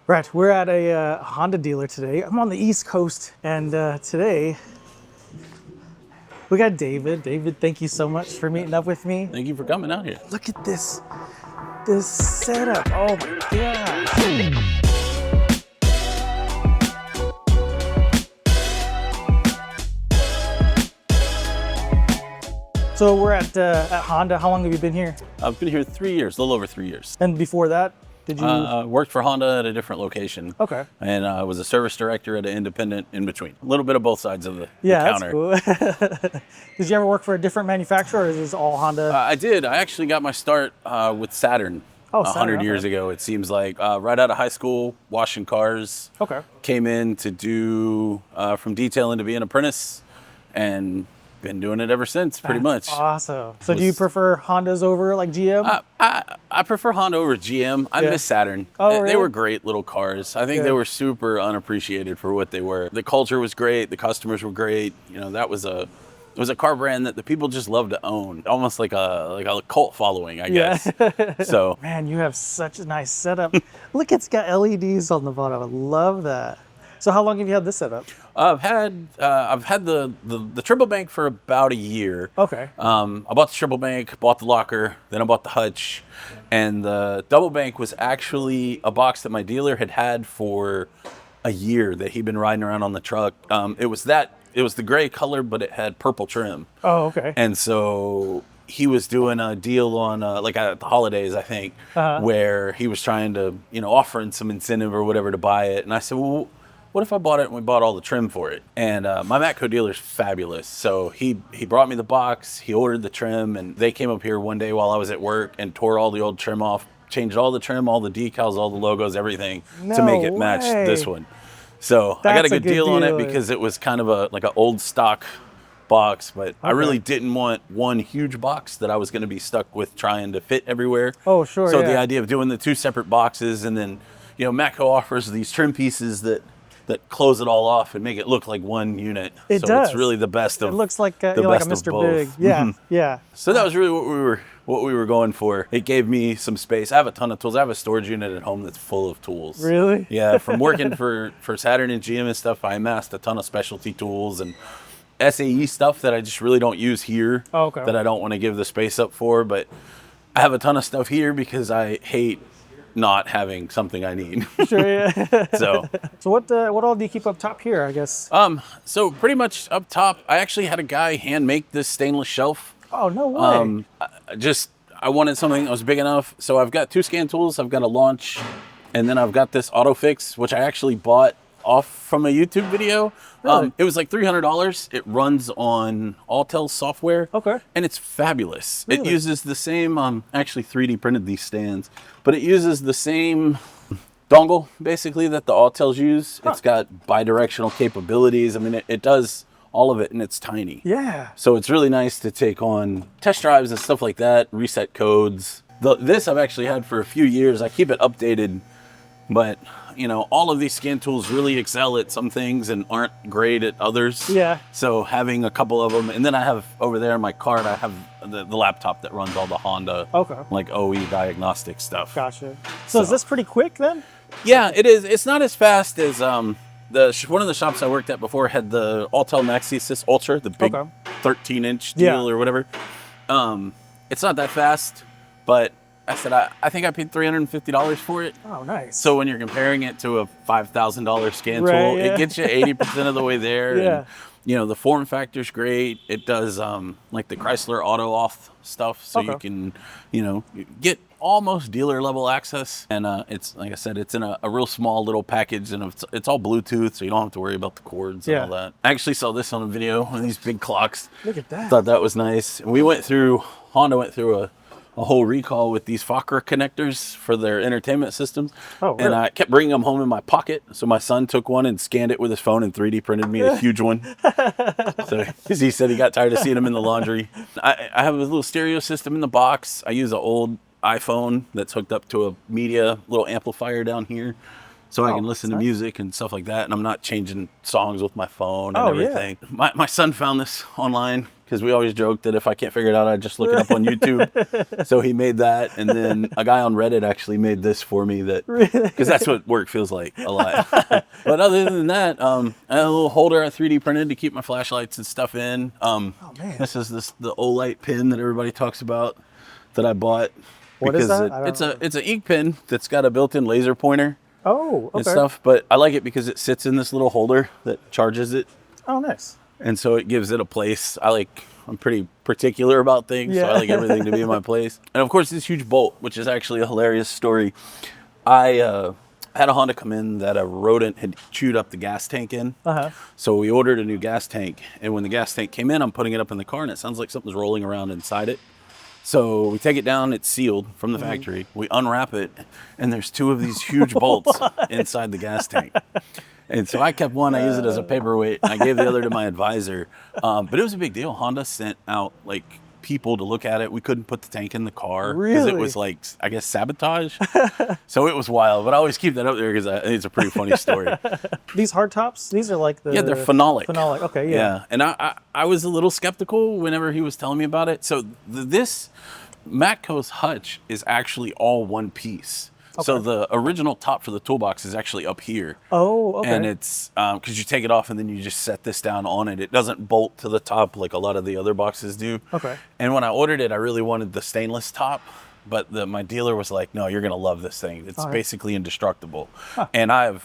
Right, we're at a Honda dealer today. I'm on the East Coast, and today we got David. David, thank you so much for meeting up with me. Thank you for coming out here. Look at this setup. Oh my gosh. So we're at Honda. How long have you been here? I've been here 3 years, a little over 3 years. And before that, did you? Worked for Honda at a different location. Okay. And I was a service director at an independent in between. A little bit of both sides of the That's counter. cool. Did you ever work for a different manufacturer, or is this all Honda? I did. I actually got my start with Saturn. Oh, 100 Saturn, years okay. ago, it seems like. Right out of high school, washing cars. Okay. Came in to do from detailing to be an apprentice, and been doing it ever since, pretty much. Awesome. So do you prefer Hondas over like GM? I prefer Honda over GM. I miss Saturn. Oh, They really? were great little cars. I think they were super unappreciated for what they were. The culture was great. The customers were great. You know, it was a car brand that the people just love to own. Almost like a cult following, I guess. So Man, you have such a nice setup. Look, it's got LEDs on the bottom. I love that. So how long have you had this setup? I've had the triple bank for about a year. Okay. I bought the triple bank, bought the locker, then I bought the hutch, and the double bank was actually a box that my dealer had for a year that he'd been riding around on the truck. It was the gray color, but it had purple trim. Oh, okay. And so he was doing a deal on like at the holidays, I think, where he was trying to offering some incentive or whatever to buy it. And I said, well, what if I bought it and we bought all the trim for it? And my MATCO dealer's fabulous. So he brought me the box, he ordered the trim, and they came up here one day while I was at work and tore all the old trim off, changed all the trim, all the decals, all the logos, everything to make it match this one. So I got a good deal on it because it was kind of like an old stock box, but I really didn't want one huge box that I was going to be stuck with trying to fit everywhere. Oh, sure. So the idea of doing the two separate boxes, and then MATCO offers these trim pieces that close it all off and make it look like one unit. It so does. It's really the best of It looks like the like a best Mr. of Big. both. Yeah, yeah. So that was really what we were going for. It gave me some space. I have a ton of tools. I have a storage unit at home that's full of tools. Really? Yeah, from working for Saturn and GM and stuff, I amassed a ton of specialty tools and SAE stuff that I just really don't use here. Oh, okay. That I don't want to give the space up for, but I have a ton of stuff here because I hate not having something I need. Sure, yeah. So what all do you keep up top here, I guess? So pretty much up top, I actually had a guy hand make this stainless shelf. Oh, no way. I wanted something that was big enough. So I've got two scan tools, I've got a launch, and then I've got this auto fix, which I actually bought off from a YouTube video. Really? It was like $300. It runs on Autel software. Okay. And it's fabulous. Really? It uses the same, actually 3D printed these stands, but it uses the same dongle basically that the Autels use. It's got bidirectional capabilities. I mean, it does all of it, and it's tiny. Yeah. So it's really nice to take on test drives and stuff like that, reset codes. This I've actually had for a few years. I keep it updated, but all of these scan tools really excel at some things and aren't great at others. Yeah. So having a couple of them, and then I have over there in my cart, I have the laptop that runs all the Honda, like OE diagnostic stuff. Gotcha. So is this pretty quick then? Yeah, it is. It's not as fast as one of the shops I worked at before had the Autel MaxiSys Ultra, the big 13-inch deal or whatever. It's not that fast, but I said, I think I paid $350 for it. Oh, nice. So when you're comparing it to a $5,000 scan tool, it gets you 80% of the way there. Yeah. And, the form factor's great. It does like the Chrysler auto auth stuff, so you can, get almost dealer level access. And it's, like I said, it's in a real small little package, and it's all Bluetooth, so you don't have to worry about the cords and all that. I actually saw this on a video, one of these big clocks. Look at that. Thought that was nice. And Honda went through a whole recall with these Fokker connectors for their entertainment systems. Oh, really? And I kept bringing them home in my pocket. So my son took one and scanned it with his phone and 3D printed me a huge one. So he said he got tired of seeing them in the laundry. I have a little stereo system in the box. I use an old iPhone that's hooked up to a media little amplifier down here. so I can listen to music and stuff like that, and I'm not changing songs with my phone and everything. Yeah. My son found this online because we always joke that if I can't figure it out, I just look it up on YouTube. So he made that, and then a guy on Reddit actually made this for me, that because that's what work feels like a lot. But other than that, I had a little holder I 3D printed to keep my flashlights and stuff in. Man. This is the Olight pin that everybody talks about that I bought. What is that? It's an ink pen that's got a built-in laser pointer. Oh, okay. And stuff, but I like it because it sits in this little holder that charges it. Oh, nice. And so it gives it a place. I'm pretty particular about things, so I like everything to be in my place. And of course, this huge bolt, which is actually a hilarious story. I had a Honda come in that a rodent had chewed up the gas tank in. So we ordered a new gas tank, and when the gas tank came in, I'm putting it up in the car, and it sounds like something's rolling around inside it. So we take it down, it's sealed from the factory. We unwrap it, and there's two of these huge bolts inside the gas tank. And so I kept one, I use it as a paperweight, and I gave the other to my advisor. But it was a big deal. Honda sent out like people to look at it. We couldn't put the tank in the car because it was like, I guess, sabotage. So it was wild, but I always keep that up there because I think it's a pretty funny story. These hard tops, these are like the... Yeah, they're phenolic. Phenolic, okay, yeah. And I was a little skeptical whenever he was telling me about it. So this MATCO's hutch is actually all one piece. Okay. So the original top for the toolbox is actually up here. Oh, okay. And it's, because you take it off and then you just set this down on it. It doesn't bolt to the top like a lot of the other boxes do. Okay. And when I ordered it, I really wanted the stainless top. But my dealer was like, no, you're going to love this thing. It's basically indestructible. And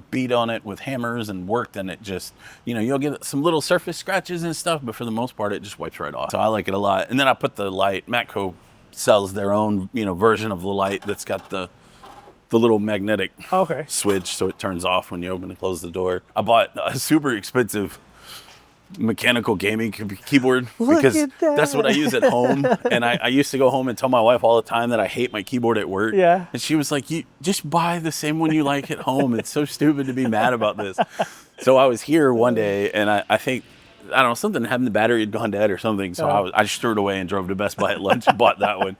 beat on it with hammers and worked, and it just, you'll get some little surface scratches and stuff, but for the most part, it just wipes right off. So I like it a lot. And then I put the light. MATCO sells their own, version of the light that's got the little magnetic switch, so it turns off when you open and close the door. I bought a super expensive mechanical gaming keyboard because that's what I use at home. And I used to go home and tell my wife all the time that I hate my keyboard at work. Yeah. And she was like, you just buy the same one you like at home. It's so stupid to be mad about this. So I was here one day, and I think, I don't know, something happened, the battery had gone dead or something. So I just threw it away and drove to Best Buy at lunch and bought that one.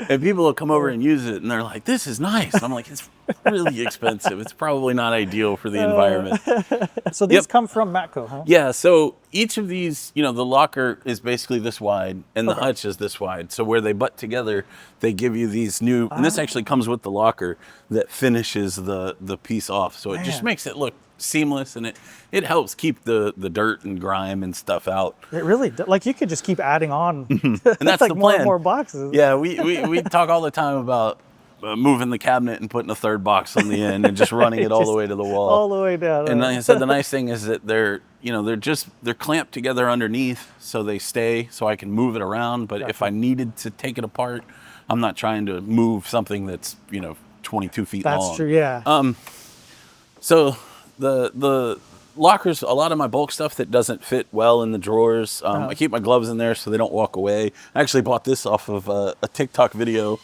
And people will come over and use it, and they're like, this is nice. And I'm like, it's really expensive. It's probably not ideal for the environment. So these come from MATCO, huh? Yeah, so each of these, the locker is basically this wide, and the hutch is this wide. So where they butt together, they give you these new, and this actually comes with the locker that finishes the piece off. So it just makes it look seamless, and it helps keep the dirt and grime and stuff out. It really like you could just keep adding on. And that's like the plan. More and more boxes. Yeah, we talk all the time about moving the cabinet and putting a third box on the end and just running it all the way to the wall, all the way down. And like I said, the nice thing is that they're clamped together underneath, so they stay, so I can move it around. But if I needed to take it apart, I'm not trying to move something that's 22 feet long. That's true. Yeah. So the lockers, a lot of my bulk stuff that doesn't fit well in the drawers, I keep my gloves in there so they don't walk away. I actually bought this off of a TikTok video,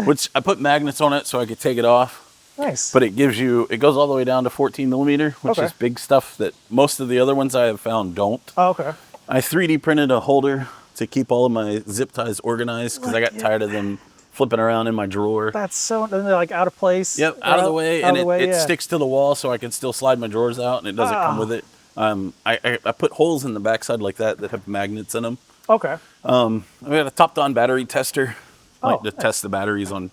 which I put magnets on it so I could take it off. Nice. But it goes all the way down to 14 millimeter, which is big stuff that most of the other ones I have found don't. Oh, okay. I 3D printed a holder to keep all of my zip ties organized because I got tired of them flipping around in my drawer. That's so, and they're like out of place. Yep, out of the way, and it sticks to the wall so I can still slide my drawers out, and it doesn't come with it. I put holes in the backside like that have magnets in them. Okay. I got a top-on battery tester, to test the batteries on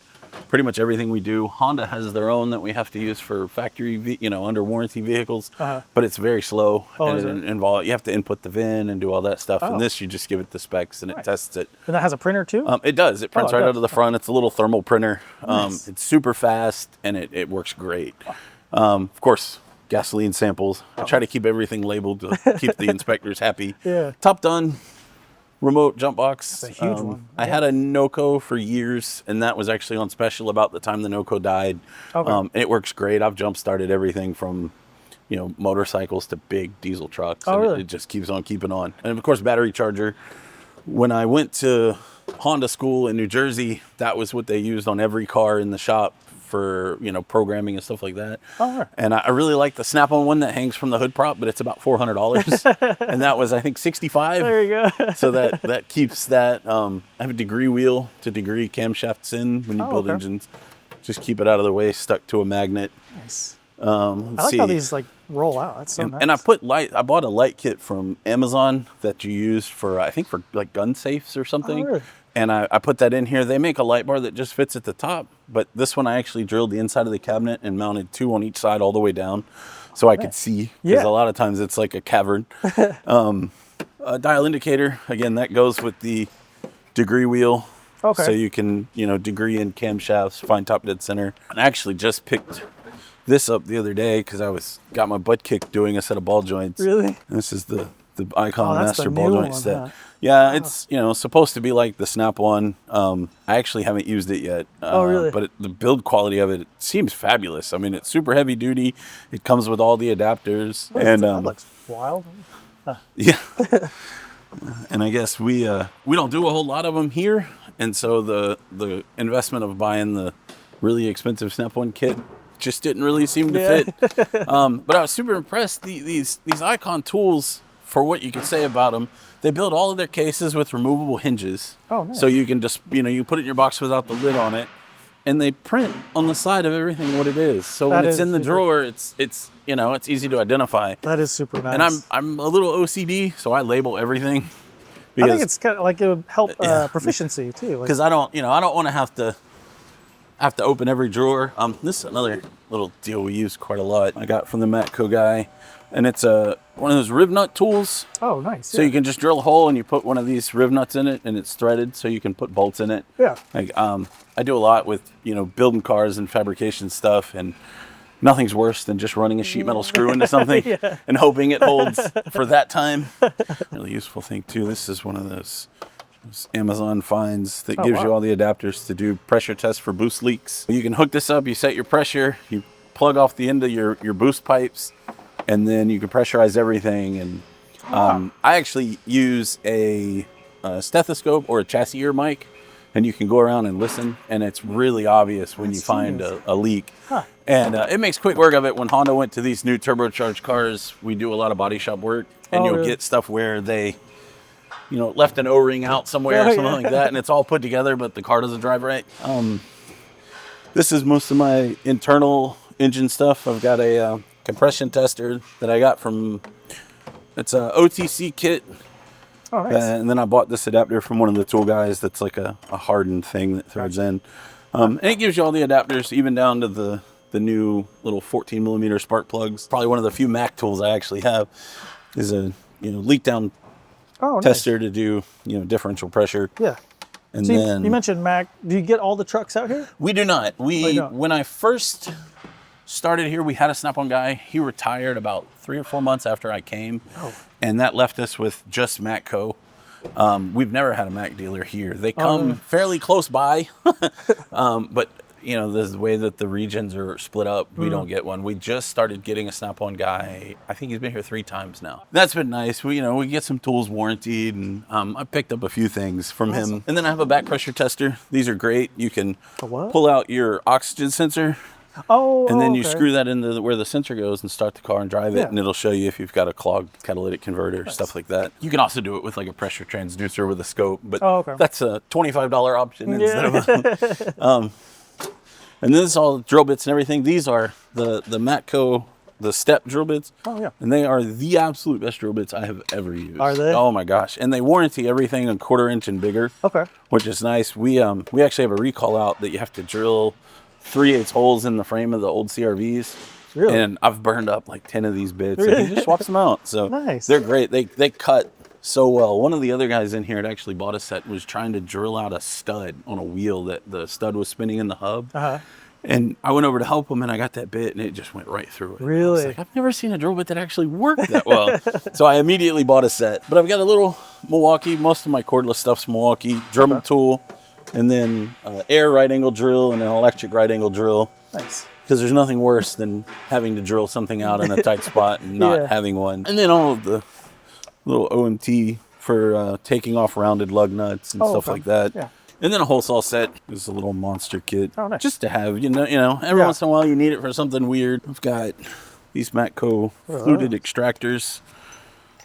pretty much everything we do. Honda has their own that we have to use for factory, under warranty vehicles, but it's very slow, and you have to input the VIN and do all that stuff. And this, you just give it the specs and it tests it. And that has a printer too? It does. It prints right out of the front. It's a little thermal printer. Nice. It's super fast, and it works great. Of course, gasoline samples. I try to keep everything labeled to keep the inspectors happy. Yeah. Top done. Remote jump box. That's a huge one. I had a NOCO for years, and that was actually on special about the time the NOCO died. Okay. It works great. I've jump started everything from, motorcycles to big diesel trucks. Oh, really? It just keeps on keeping on. And of course, battery charger. When I went to Honda school in New Jersey, that was what they used on every car in the shop for programming and stuff like that. Oh, right. And I really like the snap-on one that hangs from the hood prop, but it's about $400, and that was I think $65. There you go. So that keeps that. I have a degree wheel to degree camshafts in when you build engines. Just keep it out of the way, stuck to a magnet. Nice. Let's I like see. how these like roll out. That's so nice. And I bought a light kit from Amazon that you use for, I think, for like gun safes or something. Oh, really? And I put that in here. They make a light bar that just fits at the top, but this one I actually drilled the inside of the cabinet and mounted 2 on each side all the way down, so I could see. Because a lot of times it's like a cavern. A dial indicator, again, that goes with the degree wheel. Okay. So you can, degree in camshafts, find top dead center. And I actually just picked this up the other day because got my butt kicked doing a set of ball joints. Really? And this is the Icon that's Master the ball new joint one, set. huh? Yeah, it's supposed to be like the Snap one. I actually haven't used it yet. Oh, really? But the build quality of it seems fabulous. I mean, it's super heavy duty. It comes with all the adapters. And that looks wild. yeah. And I guess we don't do a whole lot of them here, and so the investment of buying the really expensive Snap One kit just didn't really seem to fit. But I was super impressed. These Icon tools, for what you could say about them, they build all of their cases with removable hinges. Oh, nice. So you can just you put it in your box without the lid on it, and they print on the side of everything what it is. So when it's in the drawer, it's easy to identify. That is super nice. And I'm a little OCD, so I label everthing. I think it's kind of like it would help proficiency too. Because I don't want to have to open every drawer. This is another little deal we use quite a lot. I got from the MATCO guy, and it's one of those rib nut tools. Oh, nice. So you can just drill a hole and you put one of these rib nuts in it, and it's threaded, so you can put bolts in it. Yeah. Like I do a lot with building cars and fabrication stuff, and nothing's worse than just running a sheet metal screw into something and hoping it holds for that time. Really useful thing too. This is one of those Amazon finds that gives you all the adapters to do pressure tests for boost leaks. You can hook this up, you set your pressure, you plug off the end of your boost pipes, and then you can pressurize everything. And I actually use a stethoscope or a chassis ear mic, and you can go around and listen, and it's really obvious when you find a leak. And it makes quick work of it. When Honda went to these new turbocharged cars, we do a lot of body shop work, and you'll get stuff where they left an O-ring out somewhere or something like that, and it's all put together, but the car doesn't drive right. This is most of my internal engine stuff. I've got a compression tester that I got it's a OTC kit. Oh, nice. And then I bought this adapter from one of the tool guys that's like a hardened thing that threads in. And it gives you all the adapters, even down to the new little 14 millimeter spark plugs. Probably one of the few Mac tools I actually have is a leak down tester to do differential pressure. Yeah. And so then you mentioned Mac. Do you get all the trucks out here? We do not. When I first started here, we had a Snap-on guy. He retired about 3 or 4 months after I came, and that left us with just MATCO. We've never had a Mac dealer here. They come fairly close by, but the way that the regions are split up, we don't get one. We just started getting a Snap-on guy. I think he's been here 3 times now. That's been nice. We get some tools warranted, and I picked up a few things from him. And then I have a back pressure tester. These are great. You can pull out your oxygen sensor. And then you screw that into where the sensor goes and start the car and drive it, and it'll show you if you've got a clogged catalytic converter, stuff like that. You can also do it with like a pressure transducer with a scope, but that's a $25 option instead of and this is all drill bits and everything. These are the MATCO, the step drill bits. And they are the absolute best drill bits I have ever used. Are they? Oh my gosh. And they warranty everything a 1/4 inch and bigger. Which is nice. We actually have a recall out that you have to drill 3/8 holes in the frame of the old CRVs. Really? And I've burned up like 10 of these bits, and he just swaps them out. So they're great. They cut so well. One of the other guys in here that actually bought a set was trying to drill out a stud on a wheel that the stud was spinning in the hub. And I went over to help him, and I got that bit, and it just went right through it. Really? I was like, I've never seen a drill bit that actually worked that well. So I immediately bought a set. But I've got a little Milwaukee. Most of my cordless stuff's Milwaukee. Dremel tool. And then air right angle drill and an electric right angle drill. Nice. Because there's nothing worse than having to drill something out in a tight spot and not having one. And then all of the little OMT for taking off rounded lug nuts and stuff like that. And then a whole saw set. This is a little monster kit. Just to have, every once in a while you need it for something weird. I've got these MATCO fluted extractors,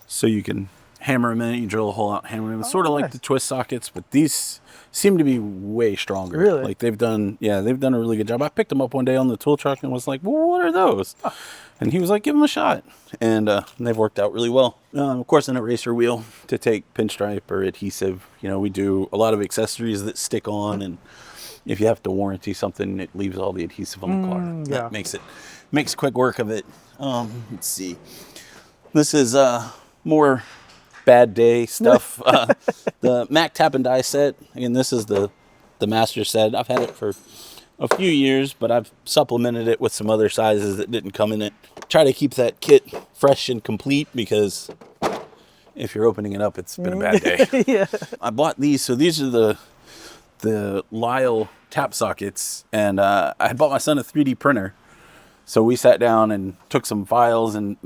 so you can hammer them in. You drill a hole out, hammer them in. Sort of like nice. the twist sockets, but these seem to be way stronger. Really? Like they've done a really good job. I picked them up one day on the tool truck and was like, well, what are those? And he was like, give them a shot. And they've worked out really well. Of course, an eraser wheel to take pinstripe or adhesive. You know, we do a lot of accessories that stick on, and if you have to warranty something, it leaves all the adhesive on the car. Yeah. That makes quick work of it. Let's see. This is more bad day stuff. The Mac tap and die set. Again, this is the master set. I've had it for a few years, but I've supplemented it with some other sizes that didn't come in it. Try to keep that kit fresh and complete, because if you're opening it up, it's been a bad day. Yeah. I bought these. So these are the Lyle tap sockets, and I had bought my son a 3D printer. So we sat down and took some files and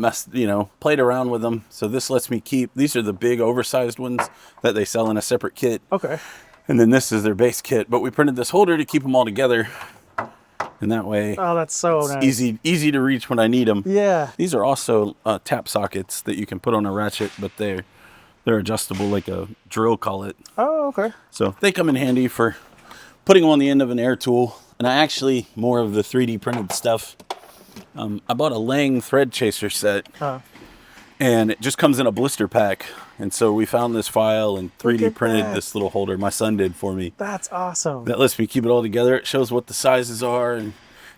played around with them. So this lets me keep, these are the big oversized ones that they sell in a separate kit. Okay. And then this is their base kit, but we printed this holder to keep them all together. And that way, Oh, that's so nice. easy to reach when I need them. Yeah. These are also tap sockets that you can put on a ratchet, but they're adjustable like a drill collet. Oh, okay. So they come in handy for putting them on the end of an air tool. And I actually, more of the 3D printed stuff. I bought a Lang thread chaser set, and it just comes in a blister pack. And so we found this file and 3D printed this little holder. My son did for me. That's awesome. That lets me keep it all together. It shows what the sizes are, and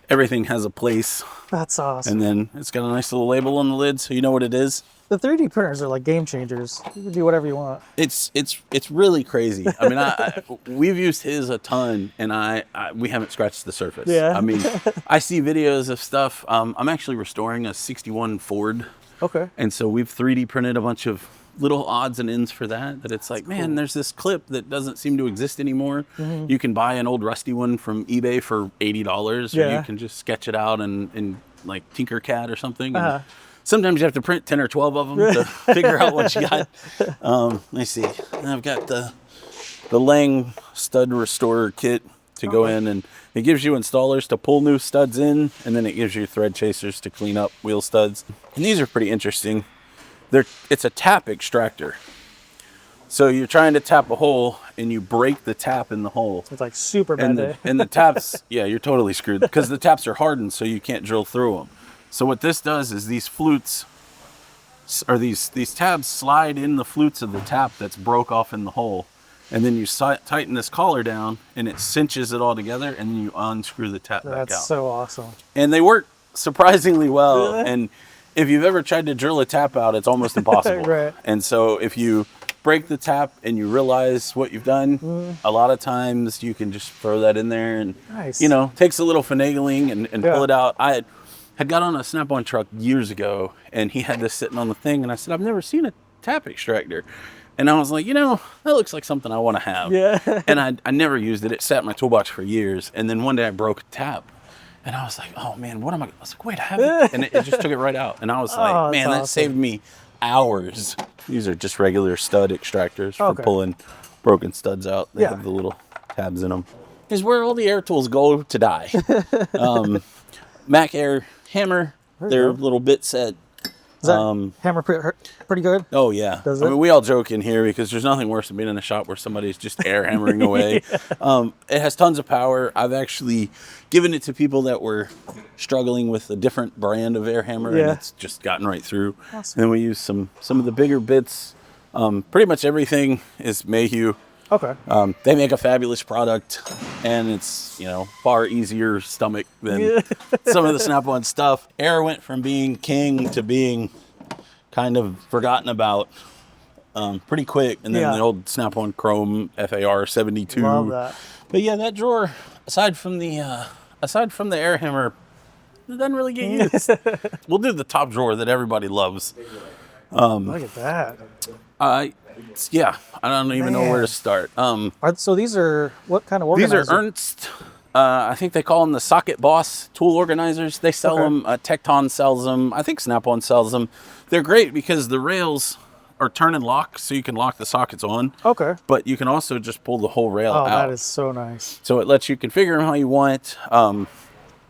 everything has a place. That's awesome. And then it's got a nice little label on the lid, so you know what it is. The 3D printers are like game changers. You can do whatever you want. It's really crazy. I mean, we've used his a ton, and we haven't scratched the surface. Yeah. I mean, I see videos of stuff. I'm actually restoring a 61 Ford. Okay. And so we've 3D printed a bunch of little odds and ends for that it's like, man, there's this clip that doesn't seem to exist anymore. Mm-hmm. You can buy an old rusty one from eBay for $80, or you can just sketch it out in like Tinkercad or something. And sometimes you have to print 10 or 12 of them to figure out what you got. Let me see. I've got the Lang stud restorer kit to go in, and it gives you installers to pull new studs in, and then it gives you thread chasers to clean up wheel studs. And these are pretty interesting. It's a tap extractor. So you're trying to tap a hole, and you break the tap in the hole. It's like super bad day. And the taps, yeah, you're totally screwed, because the taps are hardened, so you can't drill through them. So what this does is these flutes, or these tabs slide in the flutes of the tap that's broke off in the hole. And then you tighten this collar down, and it cinches it all together, and then you unscrew the tap back out. That's so awesome. And they work surprisingly well. Really? And if you've ever tried to drill a tap out, it's almost impossible. Right. And so if you break the tap and you realize what you've done, a lot of times you can just throw that in there, and Nice. Takes a little finagling and pull it out. I had got on a Snap-on truck years ago, and he had this sitting on the thing, and I said, I've never seen a tap extractor. And I was like, that looks like something I want to have. Yeah. And I never used it. It sat in my toolbox for years. And then one day I broke a tap. And I was like, oh, man, what am I? I was like, wait, I have it. And it just took it right out. And I was like, man, that saved me hours. These are just regular stud extractors for pulling broken studs out. They have the little tabs in them. Is where all the air tools go to die. Mac Air hammer, their little bit set. Is that hammer pretty good? Oh, yeah. Does I it? mean, we all joke in here because there's nothing worse than being in a shop where somebody's just air hammering away. It has tons of power. I've actually given it to people that were struggling with a different brand of air hammer, and it's just gotten right through. Awesome. And we use some of the bigger bits. Pretty much everything is Mayhew. Okay. They make a fabulous product, and it's, far easier stomach than some of the Snap-on stuff. Air went from being king to being kind of forgotten about pretty quick, and then the old Snap-on Chrome FAR 72. Love that. But yeah, that drawer, aside from the air hammer, it doesn't really get used. We'll do the top drawer that everybody loves. Look at that. Yeah, I don't even know where to start. So these are what kind of These organizer? are Ernst. I think they call them the Socket Boss tool organizers. They sell them. Tecton sells them. I think Snap-on sells them. They're great because the rails are turn and lock, so you can lock the sockets on. Okay. But you can also just pull the whole rail out. Oh, that is so nice. So it lets you configure them how you want. I'm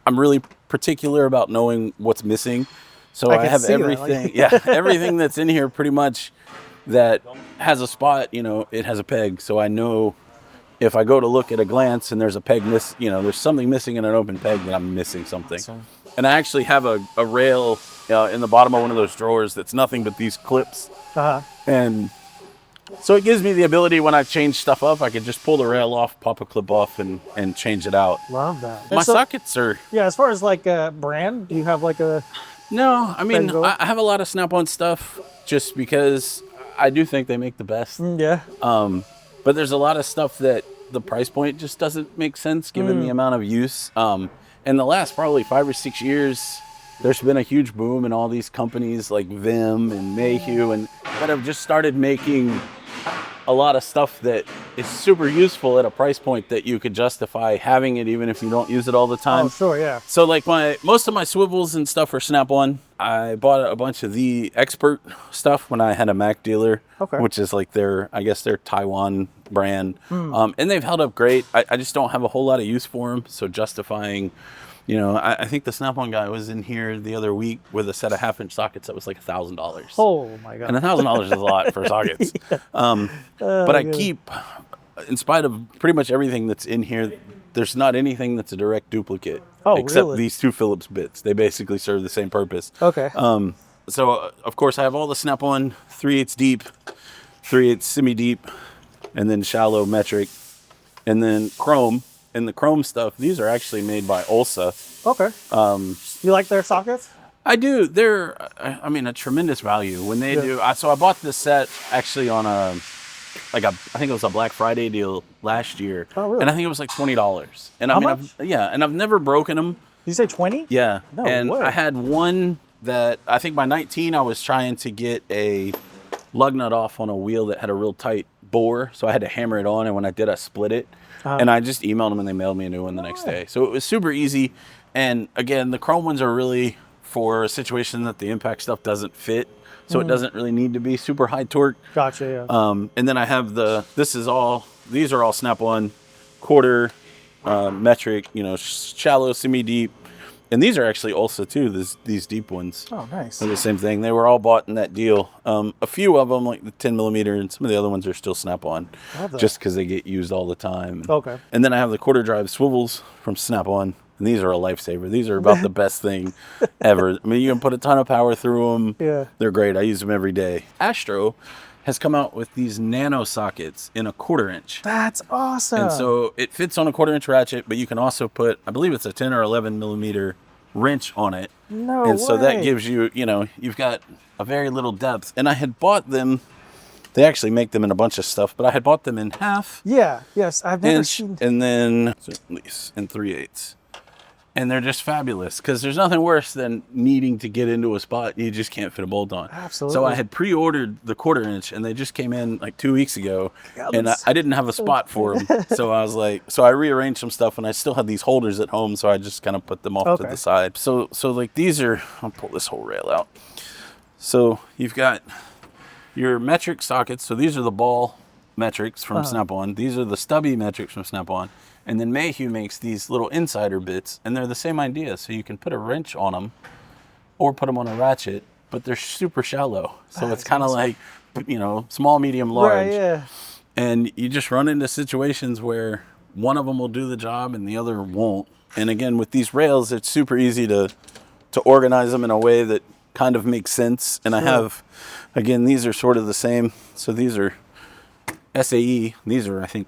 really particular about knowing what's missing. So I have everything. Everything that's in here pretty much that has a spot, it has a peg. So I know if I go to look at a glance and there's a peg there's something missing in an open peg, that I'm missing something. Awesome. And I actually have a rail in the bottom of one of those drawers that's nothing but these clips. And so it gives me the ability, when I change stuff up, I can just pull the rail off, pop a clip off, and change it out. Love that. My sockets are... Yeah, as far as like a brand, do you have like a... No, I mean, I have a lot of Snap-on stuff just because I do think they make the best. Yeah. But there's a lot of stuff that the price point just doesn't make sense given the amount of use. In the last probably 5 or 6 years, there's been a huge boom in all these companies like Vim and Mayhew that have just started making a lot of stuff that is super useful at a price point that you could justify having it even if you don't use it all the time. Oh, sure, yeah. So like most of my swivels and stuff are Snap-on. I bought a bunch of the Expert stuff when I had a Mac dealer, which is like their Taiwan brand. And they've held up great. I just don't have a whole lot of use for them. So justifying, I think the Snap-on guy was in here the other week with a set of 1/2-inch sockets that was like $1,000. Oh my God. And $1,000 is a lot for sockets. But I keep, in spite of pretty much everything that's in here, there's not anything that's a direct duplicate. Oh, except really? these two Phillips bits. They basically serve the same purpose. Okay. So, of course, I have all the Snap-on 3/8 deep, 3/8 semi-deep, and then shallow metric, and then chrome. And the chrome stuff, these are actually made by Ulsa. Okay. You like their sockets? I do. They're, a tremendous value when they do. So I bought this set actually on I think it was a Black Friday deal last year. Oh, really? And I think it was like $20. And How much? I've never broken them. Did you say 20? Yeah. No and way. I had one that I think by 19 I was trying to get a lug nut off on a wheel that had a real tight bore. So I had to hammer it on, and when I did, I split it. And I just emailed them and they mailed me a new one the next day. So it was super easy. And again, the chrome ones are really for a situation that the impact stuff doesn't fit. So it doesn't really need to be super high torque. Gotcha, yeah. And then I have these are all Snap-on quarter, metric, shallow, semi-deep. And these are actually Ulsa too, these deep ones. Oh, nice. They're the same thing. They were all bought in that deal. A few of them, like the 10 millimeter, and some of the other ones are still Snap-on, just because they get used all the time. Okay. And then I have the quarter drive swivels from Snap-on, and these are a lifesaver. These are about the best thing ever. I mean, you can put a ton of power through them. Yeah. They're great. I use them every day. Astro has come out with these nano sockets in a 1/4 inch. That's awesome. And so it fits on a 1/4 inch ratchet, but you can also put, I believe it's a 10 or 11 millimeter wrench on it. No And so way. that gives you, you've got a very little depth. And I had bought them, they actually make them in a bunch of stuff, but I had bought them in 1/2 Yeah, yes, I've never inch seen... and then at least in 3/8. And they're just fabulous because there's nothing worse than needing to get into a spot you just can't fit a bolt on. Absolutely. So I had pre-ordered the 1/4 inch and they just came in like 2 weeks ago, and I didn't have a spot for them. So I was like, so I rearranged some stuff, and I still had these holders at home, so I just kind of put them off to the side. So like these are, I'll pull this whole rail out. So you've got your metric sockets. So these are the ball metrics from Snap-on. These are the stubby metrics from Snap-on. And then Mayhew makes these little insider bits, and they're the same idea. So you can put a wrench on them or put them on a ratchet, but they're super shallow. So it's kind of like, small, medium, large. Right, yeah. And you just run into situations where one of them will do the job and the other won't. And again, with these rails, it's super easy to organize them in a way that kind of makes sense. And I have, again, these are sort of the same. So these are SAE. These are, I think,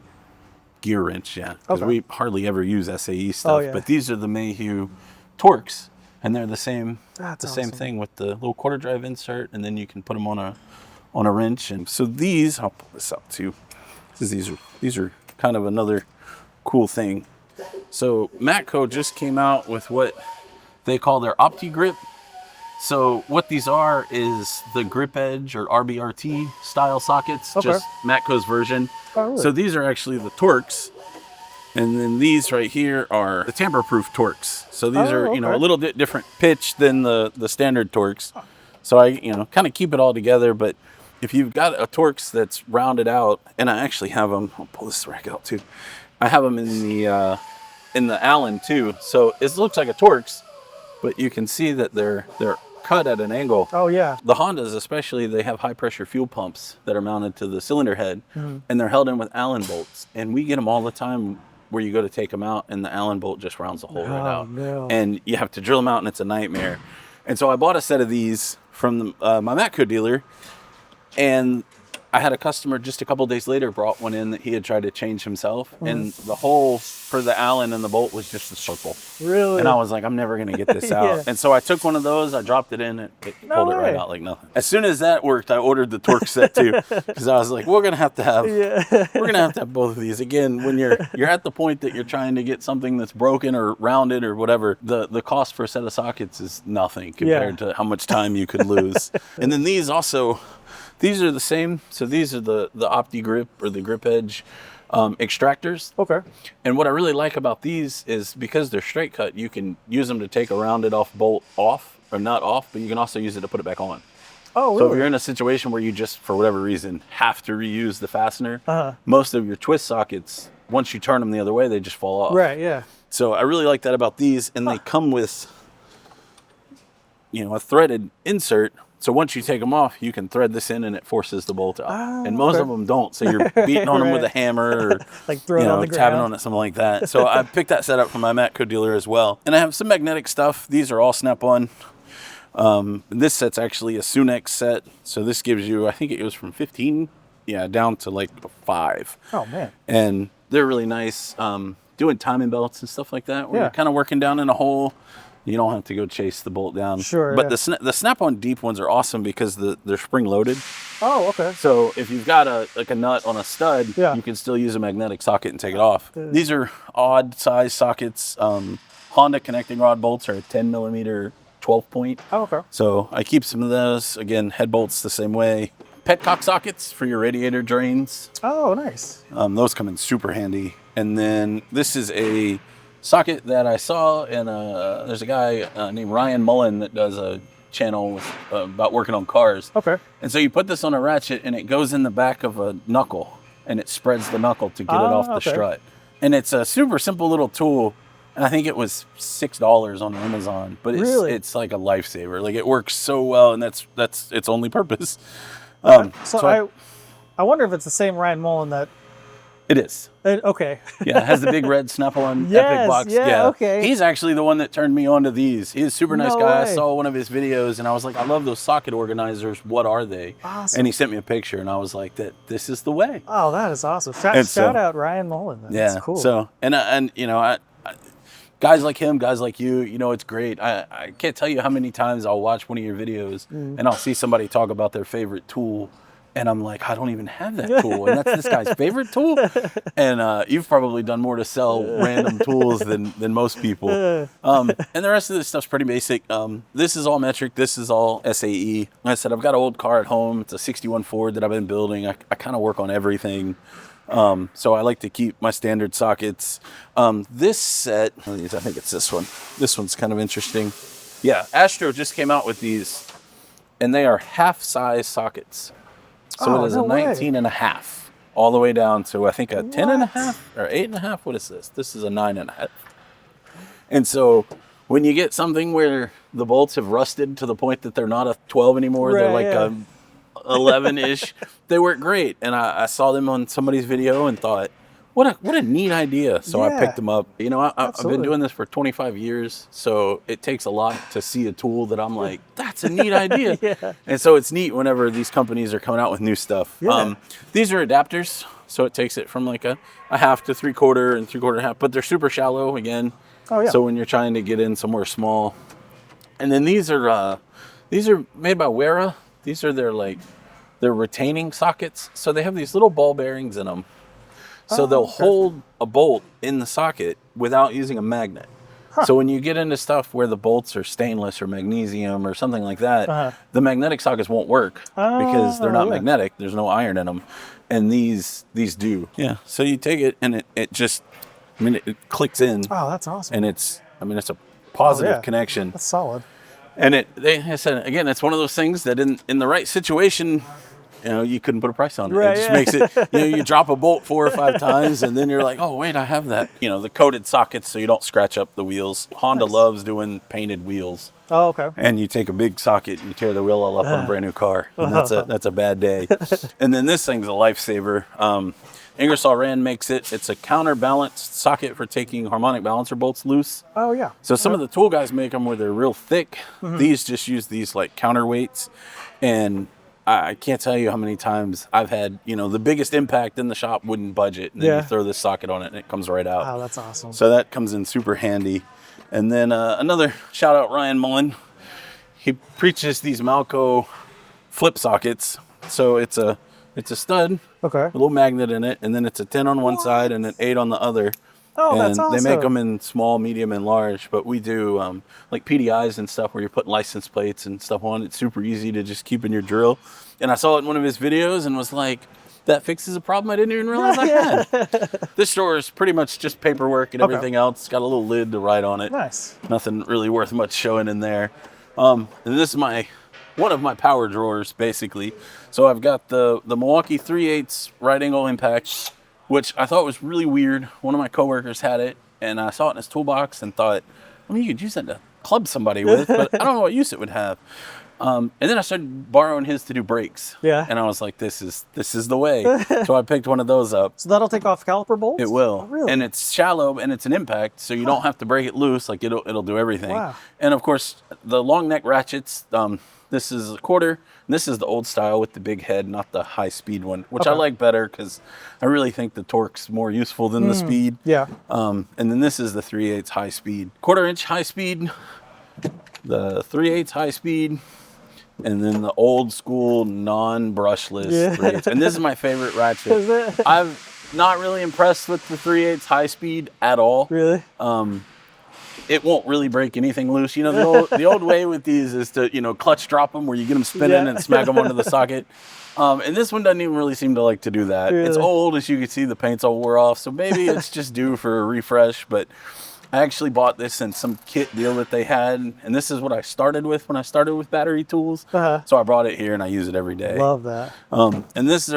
gear wrench, because we hardly ever use SAE stuff. But these are the Mayhew Torques, and they're the same. Same thing with the little quarter drive insert, and then you can put them on a wrench. And so these, I'll pull this out too, because these are kind of another cool thing. So MATCO just came out with what they call their OptiGrip. So what these are is the grip edge or RBRT style sockets, just MATCO's version. Oh, really? So these are actually the Torques. And then these right here are the tamper-proof Torques. So these are, a little bit different pitch than the standard Torques. So I, kind of keep it all together. But if you've got a Torques that's rounded out, and I actually have them, I'll pull this rack out too. I have them in the Allen too. So it looks like a Torques, but you can see that they're cut at an angle. Oh, yeah. The Hondas especially, they have high pressure fuel pumps that are mounted to the cylinder head, and they're held in with Allen bolts. And we get them all the time where you go to take them out and the Allen bolt just rounds the hole right out. No. And you have to drill them out and it's a nightmare. And so I bought a set of these from my MATCO dealer, and I had a customer just a couple days later brought one in that he had tried to change himself, and the hole for the Allen and the bolt was just a circle. Really? And I was like, I'm never going to get this out. Yeah. And so I took one of those, I dropped it in, it pulled it right out like nothing. As soon as that worked, I ordered the torque set too, because I was like, we're going to have to have both of these. Again, when you're at the point that you're trying to get something that's broken or rounded or whatever, the cost for a set of sockets is nothing compared to how much time you could lose. And then these also, these are the same. So these are the Opti grip or the grip edge extractors. Okay. And what I really like about these is because they're straight cut, you can use them to take a rounded off bolt off, or not off, but you can also use it to put it back on. Oh, really? So if you're in a situation where you just, for whatever reason, have to reuse the fastener, most of your twist sockets, once you turn them the other way, they just fall off. Right, yeah. So I really like that about these, and they come with, a threaded insert. So once you take them off, you can thread this in and it forces the bolt out. And most of them don't. So you're beating on them with a hammer or like throwing on the ground. tapping on it, something like that. So I picked that set up from my MATCO dealer as well. And I have some magnetic stuff. These are all snap-on. This set's actually a Sunex set. So this gives you, I think it goes from 15, down to like 5. Oh, man. And they're really nice. Doing timing belts and stuff like that, where you're kind of working down in a hole. You don't have to go chase the bolt down. Sure. But the snap-on deep ones are awesome because they're spring-loaded. Oh, okay. So if you've got a nut on a stud, Yeah. you can still use a magnetic socket and take it off. These are odd size sockets. Honda connecting rod bolts are a 10 millimeter 12 point. Oh, okay. So I keep some of those. Again, head bolts the same way. Petcock sockets for your radiator drains. Oh, nice. Those come in super handy. And then this is a socket that I saw, and there's a guy named Ryan Mullen that does a channel with, about working on cars. Okay. And so you put this on a ratchet, and it goes in the back of a knuckle, and it spreads the knuckle to get it off the strut. And it's a super simple little tool, and I think it was $6 on Amazon. But it's like a lifesaver. Like, it works so well, and that's its only purpose. So I wonder if it's the same Ryan Mullen that. It is. Okay. Yeah, it has the big red snap-on Yes, Epic box. yeah, okay. He's actually the one that turned me on to these. He's a super nice No guy. way. I saw one of his videos, and I was like, I love those socket organizers. What are they? Awesome. And he sent me a picture, and I was like, this is the way. Oh, that is awesome. And Shout out Ryan Mullen. That's cool. So, and guys like him, guys like you, it's great. I can't tell you how many times I'll watch one of your videos, and I'll see somebody talk about their favorite tool, and I'm like, I don't even have that tool, and that's this guy's favorite tool. And you've probably done more to sell random tools than most people. And the rest of this stuff's pretty basic. This is all metric. This is all SAE. Like I said, I've got an old car at home. It's a 61 Ford that I've been building. I kind of work on everything. So I like to keep my standard sockets. This set, I think it's this one. This one's kind of interesting. Yeah, Astro just came out with these, and they are half-size sockets. So it is a 19 and a half, all the way down to, I think, a 10 and a half or 8 and a half. What is this? This is a 9 and a half. And so when you get something where the bolts have rusted to the point that they're not a 12 anymore, they're like a 11-ish, they work great. And I saw them on somebody's video and thought, what a neat idea. So I picked them up. I've been doing this for 25 years, so it takes a lot to see a tool that I'm like, that's a neat idea. And so it's neat whenever these companies are coming out with new stuff. These are adapters, so it takes it from like a half to 3/4 and 3/4 half, but they're super shallow again. So when you're trying to get in somewhere small. And then these are made by Wera. These are their retaining sockets. So they have these little ball bearings in them. So they'll hold a bolt in the socket without using a magnet. So when you get into stuff where the bolts are stainless or magnesium or something like that, the magnetic sockets won't work because they're not magnetic. There's no iron in them. And these do. Yeah. So you take it and it just, it clicks in. Oh, that's awesome. And it's a positive connection. That's solid. And I said, again, it's one of those things that in the right situation, you couldn't put a price on it. Right, It just yeah. makes it, you drop a bolt 4 or 5 times, and then you're like, oh, wait, I have that. The coated sockets so you don't scratch up the wheels. Honda Nice. loves doing painted wheels. Oh, okay. And you take a big socket and you tear the wheel all up on a brand new car. And that's a bad day. And then this thing's a lifesaver. Ingersoll Rand makes it. It's a counterbalanced socket for taking harmonic balancer bolts loose. Oh, yeah. So some of the tool guys make them where they're real thick. These just use these like counterweights. And I can't tell you how many times I've had, the biggest impact in the shop wouldn't budge it. And then you throw this socket on it and it comes right out. Wow, that's awesome. So that comes in super handy. And then another shout out, Ryan Mullen. He preaches these MATCO flip sockets. So it's a stud, Okay. a little magnet in it, and then it's a 10 on one side and an 8 on the other. Oh, and that's awesome. they make them in small, medium, and large. But we do like PDIs and stuff where you're putting license plates and stuff on. It's super easy to just keep in your drill. And I saw it in one of his videos and was like, that fixes a problem I didn't even realize I had. This drawer is pretty much just paperwork and everything else. It's got a little lid to write on it. Nice. Nothing really worth much showing in there. And this is one of my power drawers, basically. So I've got the Milwaukee 3/8 right angle impact, which I thought was really weird. One of my coworkers had it, and I saw it in his toolbox and thought, you could use that to club somebody with, but I don't know what use it would have. And then I started borrowing his to do brakes. Yeah. And I was like, this is the way. So I picked one of those up. So that'll take off caliper bolts? It will. Oh, really? And it's shallow and it's an impact, so you don't have to break it loose. Like it'll do everything. Wow. And of course, the long neck ratchets, this is a quarter. And this is the old style with the big head, not the high speed one, which I like better because I really think the torque's more useful than the speed. Yeah. And then this is the 3/8 high speed. 1/4 inch high speed, the 3/8 high speed, and then the old school non-brushless 3/8. And this is my favorite ratchet. Is it? I'm not really impressed with the 3/8 high speed at all. Really? It won't really break anything loose. The old way with these is to, clutch drop them where you get them spinning and smack them onto the socket. And this one doesn't even really seem to like to do that. Really? It's old, as you can see, the paint's all wore off. So maybe it's just due for a refresh. But I actually bought this in some kit deal that they had. And this is what I started with when I started with battery tools. So I brought it here and I use it every day. Love that. And this is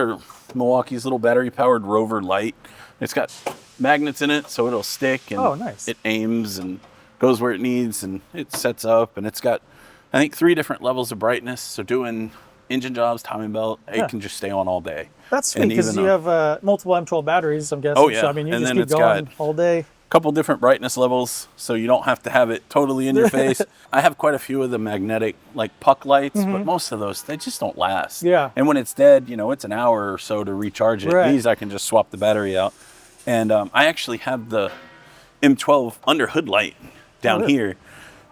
Milwaukee's little battery-powered Rover light. It's got magnets in it, so it'll stick. And nice. It aims and goes where it needs, and it sets up. And it's got, I think, 3 different levels of brightness. So doing engine jobs, timing belt, it can just stay on all day. That's sweet because you have multiple M12 batteries, I'm guessing. Oh, yeah. So, I mean, you And just then keep it's going got all day. Couple different brightness levels, so you don't have to have it totally in your face. I have quite a few of the magnetic like puck lights, but most of those, they just don't last. Yeah. And when it's dead, it's an hour or so to recharge it. Right. These I can just swap the battery out. And I actually have the M12 under hood light down here.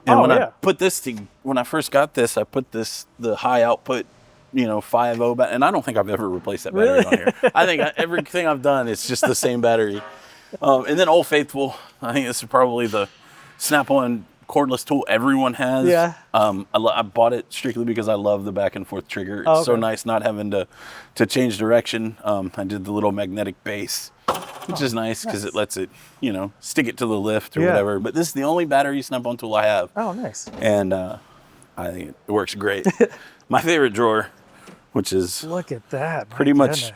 And when I first got this, I put the high output 5.0 and I don't think I've ever replaced that battery on here. I think everything I've done, it's just the same battery. And then Old Faithful, I think this is probably the Snap-on cordless tool everyone has. Yeah. I bought it strictly because I love the back and forth trigger. It's so nice not having to change direction. I did the little magnetic base, which is nice because it lets it, stick it to the lift or whatever. But this is the only battery Snap-on tool I have. Oh, nice. And I think it works great. My favorite drawer, which is Look at that. pretty much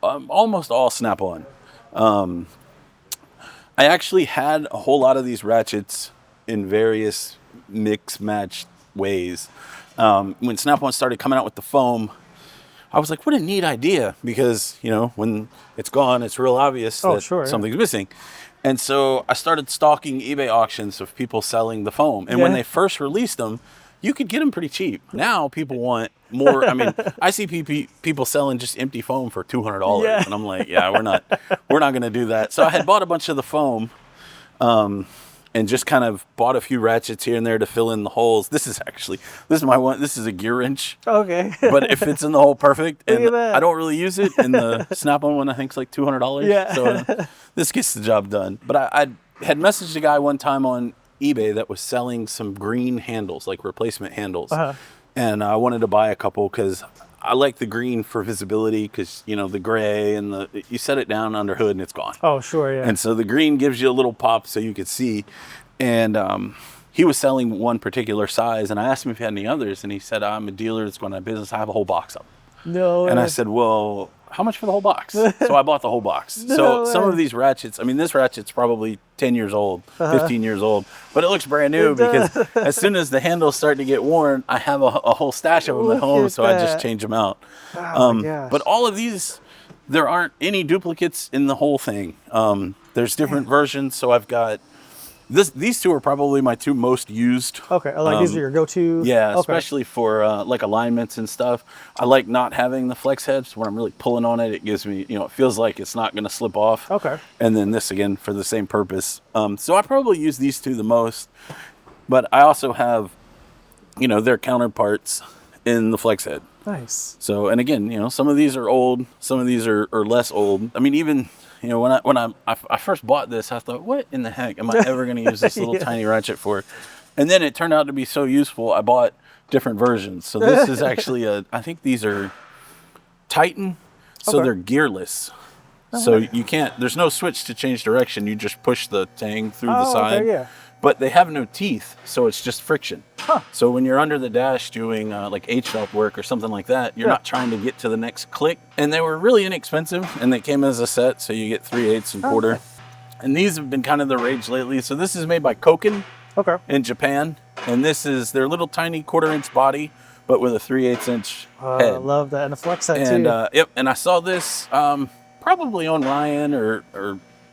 almost all Snap-on. I actually had a whole lot of these ratchets in various mix-match ways. When Snap-on started coming out with the foam, I was like, what a neat idea, because, when it's gone, it's real obvious that something's missing. And so I started stalking eBay auctions of people selling the foam. And when they first released them, you could get them pretty cheap. Now people want more. I mean, I see people selling just empty foam for $200, and I'm like, we're not going to do that. So I had bought a bunch of the foam, and just kind of bought a few ratchets here and there to fill in the holes. This is my one. This is a gear wrench. Okay. But it fits in the hole perfect, Look and at that. I don't really use it. And the Snap-on one I think is like $200. Yeah. So this gets the job done. But I had messaged a guy one time on eBay that was selling some green handles, like replacement handles. And I wanted to buy a couple because I like the green for visibility, because the gray and you set it down under hood and it's gone. Oh, sure, yeah. And so the green gives you a little pop so you could see. And he was selling one particular size, and I asked him if he had any others, and he said, I'm a dealer that's going out of business. I have a whole box of them. No And I way. said, well, how much for the whole box? So I bought the whole box. No So some way. of these ratchets, I mean, this ratchet's probably 10 years old, 15 years old, but it looks brand new It does. because as soon as the handles start to get worn, I have a whole stash of them at Look home, at so I just that. change them out. Oh my gosh. But all of these, there aren't any duplicates in the whole thing. There's different versions, so I've got these two are probably my two most used. Okay, like these are your go-to. Yeah, Okay. especially for like alignments and stuff. I like not having the flex heads. When I'm really pulling on it, it gives me, it feels like it's not going to slip off. Okay. And then this again for the same purpose. So I probably use these two the most. But I also have, their counterparts in the flex head. Nice. So, and again, some of these are old, some of these are less old. I mean, even, when I first bought this, I thought, what in the heck am I ever going to use this little tiny ratchet for? And then it turned out to be so useful, I bought different versions. So this is actually I think these are Titan, so Okay. they're gearless. So you can't, there's no switch to change direction. You just push the tang through the Oh, side. okay, yeah. But they have no teeth, so it's just friction. Huh. So when you're under the dash doing like H-felt work or something like that, you're not trying to get to the next click. And they were really inexpensive, and they came as a set, so you get 3/8 and quarter. Okay. And these have been kind of the rage lately. So this is made by Koken Okay. in Japan, and this is their little tiny 1/4-inch body, but with a 3/8-inch I head. love that. And the flex head And too. yep, and I saw this probably on Ryan or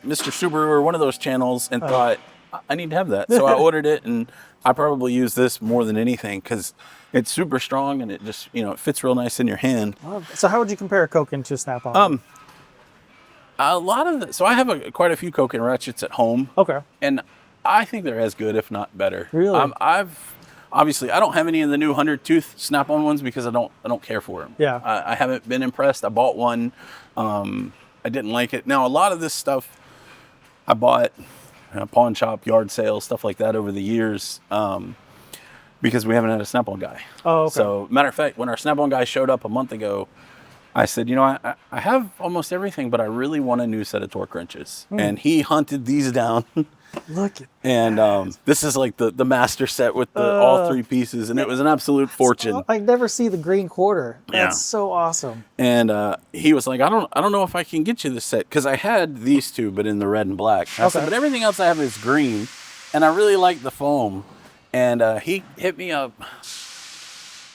Mr. Subaru or one of those channels, and thought I need to have that. So I ordered it, and I probably use this more than anything because it's super strong and it just it fits real nice in your hand. So how would you compare a Koken to a Snap-on? A lot of so I have quite a few Koken ratchets at home. Okay. And I think they're as good, if not better. Really? Obviously I don't have any of the new 100-tooth Snap-on ones because I don't care for them. Yeah. I haven't been impressed. I bought one. I didn't like it. Now a lot of this stuff I bought pawn shop, yard sales, stuff like that over the years. Because we haven't had a Snap-on guy. Oh, okay. So matter of fact, when our Snap-on guy showed up a month ago, I said, I have almost everything, but I really want a new set of torque wrenches. And he hunted these down. Look at And this is like the master set with all three pieces, and it was an absolute fortune. I never see the green quarter. Yeah. That's so awesome. And he was like, I don't know if I can get you this set, because I had these two, but in the red and black. I said, Okay. but everything else I have is green, and I really like the foam. And he hit me up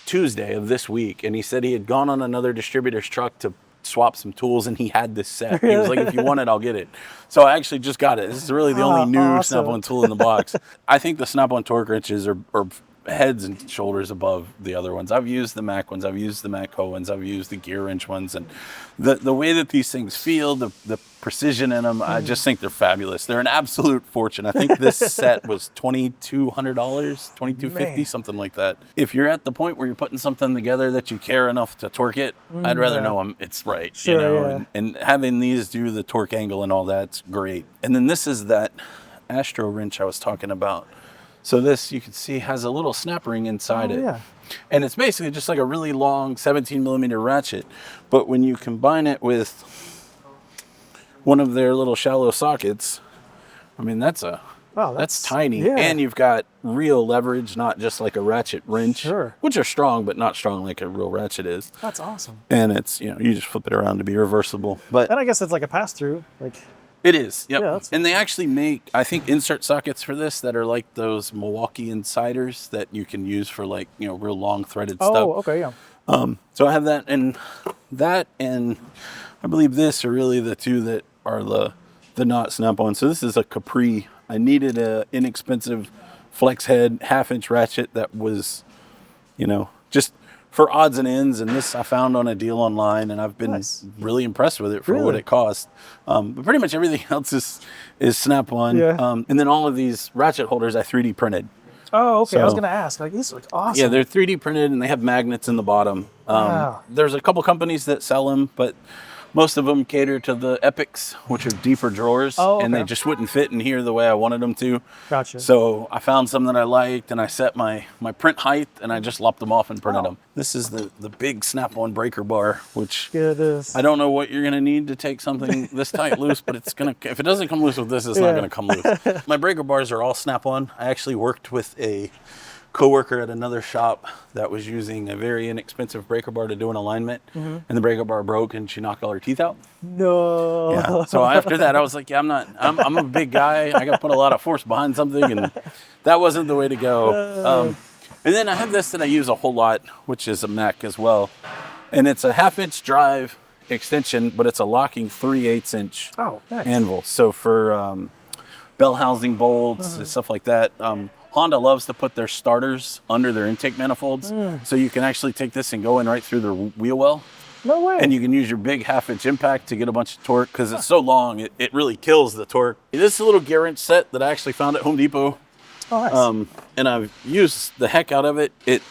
Tuesday of this week, and he said he had gone on another distributor's truck to swap some tools, and he had this set. He was like, if you want it, I'll get it. So I actually just got it. This is really the only new awesome. Snap-on tool in the box. I think the Snap-on torque wrenches are heads and shoulders above the other ones. I've used the Mac ones, I've used the MATCO ones, I've used the gear wrench ones, and the way that these things feel, the precision in them, I just think they're fabulous. They're an absolute fortune. I think this set was $2,200, $2,250, Man. something like that. If you're at the point where you're putting something together that you care enough to torque it, I'd rather know it's right. Sure, yeah. and having these do the torque angle and all that's great. And then this is that Astro wrench I was talking about. So this, you can see, has a little snap ring inside it. Yeah. And it's basically just like a really long 17 millimeter ratchet. But when you combine it with one of their little shallow sockets, I mean, that's tiny. yeah. And you've got real leverage, not just like a ratchet wrench, Sure. which are strong, but not strong like a real ratchet is. That's awesome. And it's, you just flip it around to be reversible. But And I guess it's like a pass-through. Like, it is, yep. Yeah, that's- And they actually make, I think, insert sockets for this that are like those Milwaukee Insiders that you can use for like, real long threaded stuff. oh, okay, yeah. So I have that and I believe this are really the two that are the not Snap-on. So this is a Capri. I needed a inexpensive flex head 1/2-inch ratchet that was, just for odds and ends, and this I found on a deal online, and I've been Nice. really impressed with it for what Really? it cost. But pretty much everything else is Snap-on. Yeah. And then all of these ratchet holders I 3D printed. Oh, okay. I was So- going to ask. Like, these look awesome. Yeah, they're 3D printed and they have magnets in the bottom. Wow. There's a couple companies that sell them, but most of them cater to the Epics, which are deeper drawers, Oh, and they okay. just wouldn't fit in here the way I wanted them to. Gotcha. So I found some that I liked, and I set my print height, and I just lopped them off and printed Oh. them. This is the big Snap-on breaker bar, which It is. I don't know what you're gonna need to take something this tight loose, but it's gonna. If it doesn't come loose with this, it's not Yeah. gonna come loose. My breaker bars are all Snap-on. I actually worked with a coworker at another shop that was using a very inexpensive breaker bar to do an alignment, and the breaker bar broke and she knocked all her teeth out. No. Yeah. So after that, I was like, yeah, I'm a big guy. I got to put a lot of force behind something, and that wasn't the way to go. And then I have this that I use a whole lot, which is a Mac as well, and it's a 1/2-inch drive extension, but it's a locking 3/8-inch Nice. anvil. So for bell housing bolts and stuff like that. Honda loves to put their starters under their intake manifolds, so you can actually take this and go in right through their wheel well. No way. And you can use your big 1/2-inch impact to get a bunch of torque, because it's so long, it really kills the torque. This is a little gear wrench set that I actually found at Home Depot. Oh, nice. And I've used the heck out of it. It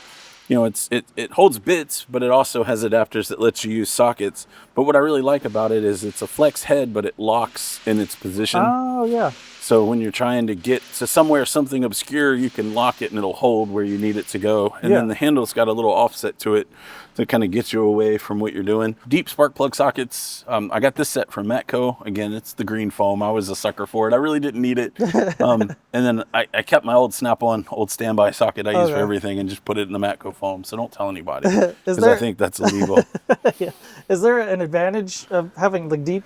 holds bits, but it also has adapters that lets you use sockets. But what I really like about it is it's a flex head, but it locks in its position. Oh, yeah. So when you're trying to get to somewhere, something obscure, you can lock it and it'll hold where you need it to go. And then the handle's got a little offset to it to kind of get you away from what you're doing. Deep spark plug sockets. I got this set from MATCO. Again, it's the green foam. I was a sucker for it. I really didn't need it. And then I kept my old snap-on, old standby socket I use for everything, and just put it in the MATCO foam. So don't tell anybody, because I think that's illegal. Is there an advantage of having like deep?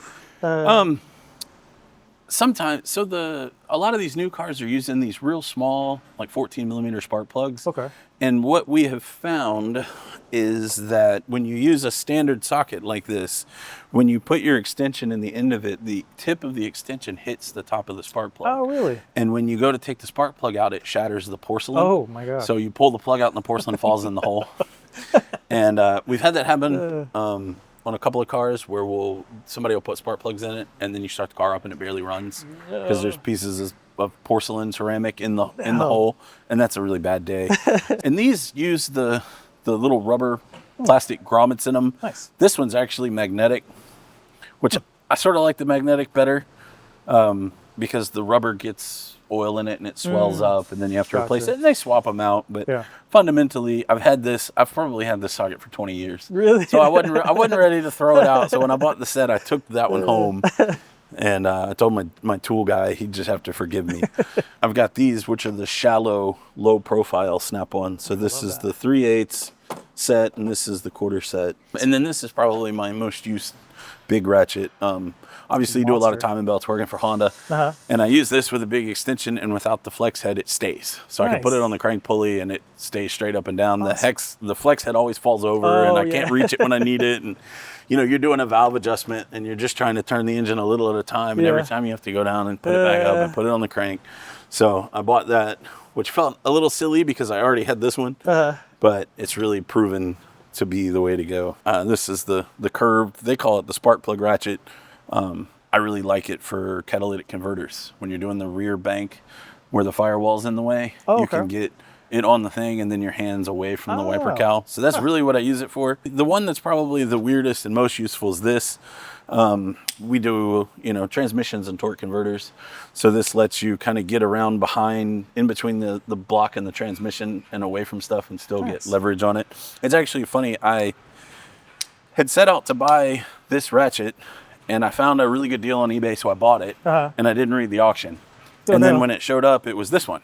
Sometimes, so a lot of these new cars are using these real small, like 14mm spark plugs. Okay. And what we have found is that when you use a standard socket like this, when you put your extension in the end of it, the tip of the extension hits the top of the spark plug. Oh, really? And when you go to take the spark plug out, it shatters the porcelain. Oh, my God. So you pull the plug out and the porcelain falls in the hole. And we've had that happen on a couple of cars where somebody will put spark plugs in it, and then you start the car up and it barely runs because there's pieces of porcelain ceramic in the hole, and that's a really bad day. And these use the little rubber plastic grommets in them. Nice. This one's actually magnetic, which I sort of like the magnetic better, because the rubber gets oil in it and it swells up, and then you have to replace it, and they swap them out. But fundamentally, I've probably had this socket for 20 years. Really? So I wasn't ready to throw it out. So when I bought the set, I took that one home, and I told my tool guy he'd just have to forgive me. I've got these, which are the shallow, low profile snap-on. So this is the 3/8 set, and this is the 1/4 set, and then this is probably my most used big ratchet. Obviously, you do a lot of timing belts working for Honda, and I use this with a big extension, and without the flex head, it stays. So I can put it on the crank pulley, and it stays straight up and down. The flex head always falls over, and I can't reach it when I need it. And you're doing a valve adjustment, and you're just trying to turn the engine a little at a time, and every time you have to go down and put it back up and put it on the crank. So I bought that, which felt a little silly because I already had this one, but it's really proven to be the way to go. This is the curved, they call it the spark plug ratchet. I really like it for catalytic converters. When you're doing the rear bank where the firewall's in the way, you can get it on the thing and then your hands away from the wiper cowl. So that's really what I use it for. The one that's probably the weirdest and most useful is this. We do, transmissions and torque converters. So this lets you kind of get around in between the block and the transmission and away from stuff and still get leverage on it. It's actually funny. I had set out to buy this ratchet, and I found a really good deal on eBay, so I bought it, and I didn't read the auction. Then when it showed up, it was this one,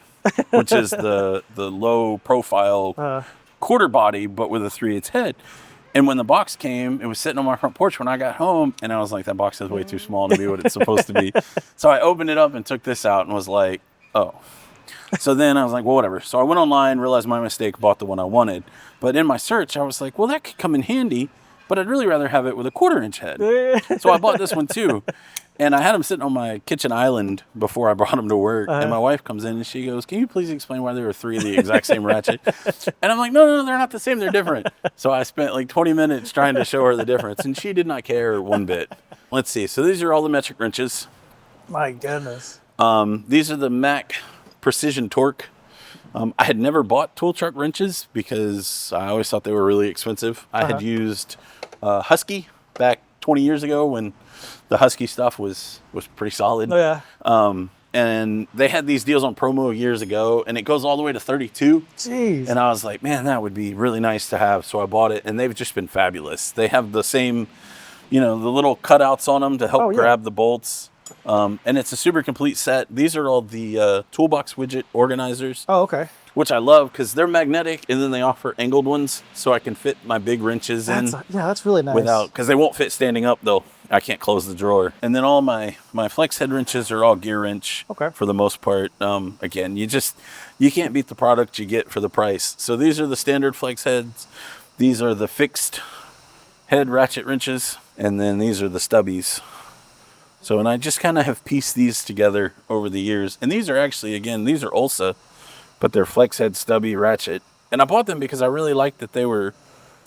which is the low profile quarter body, but with a 3/8 head. And when the box came, it was sitting on my front porch when I got home, and I was like, that box is way too small to be what it's supposed to be. So I opened it up and took this out and was like, oh. So then I was like, well, whatever. So I went online, realized my mistake, bought the one I wanted. But in my search, I was like, well, that could come in handy, but I'd really rather have it with a 1/4-inch head. So I bought this one too. And I had them sitting on my kitchen island before I brought them to work. And my wife comes in and she goes, can you please explain why there were 3 of the exact same ratchet? And I'm like, no, they're not the same. They're different. So I spent like 20 minutes trying to show her the difference. And she did not care one bit. Let's see. So these are all the metric wrenches. My goodness. These are the Mac Precision Torque. I had never bought tool truck wrenches because I always thought they were really expensive. I had used Husky back 20 years ago when the Husky stuff was pretty solid. And they had these deals on promo years ago, and it goes all the way to 32. Jeez. And I was like, man, that would be really nice to have. So I bought it, and they've just been fabulous. They have the same, the little cutouts on them to help grab the bolts. And it's a super complete set. These are all the toolbox widget organizers. Oh, okay. which I love because they're magnetic, and then they offer angled ones, so I can fit my big wrenches in. Yeah, that's really nice. Because they won't fit standing up though. I can't close the drawer. And then all my flex head wrenches are all gear wrench for the most part. Again, you can't beat the product you get for the price. So these are the standard flex heads. These are the fixed head ratchet wrenches, and then these are the stubbies. So, and I just kind of have pieced these together over the years. And these are actually, again, these are Ulsa, but they're flex head stubby ratchet. And I bought them because I really liked that they were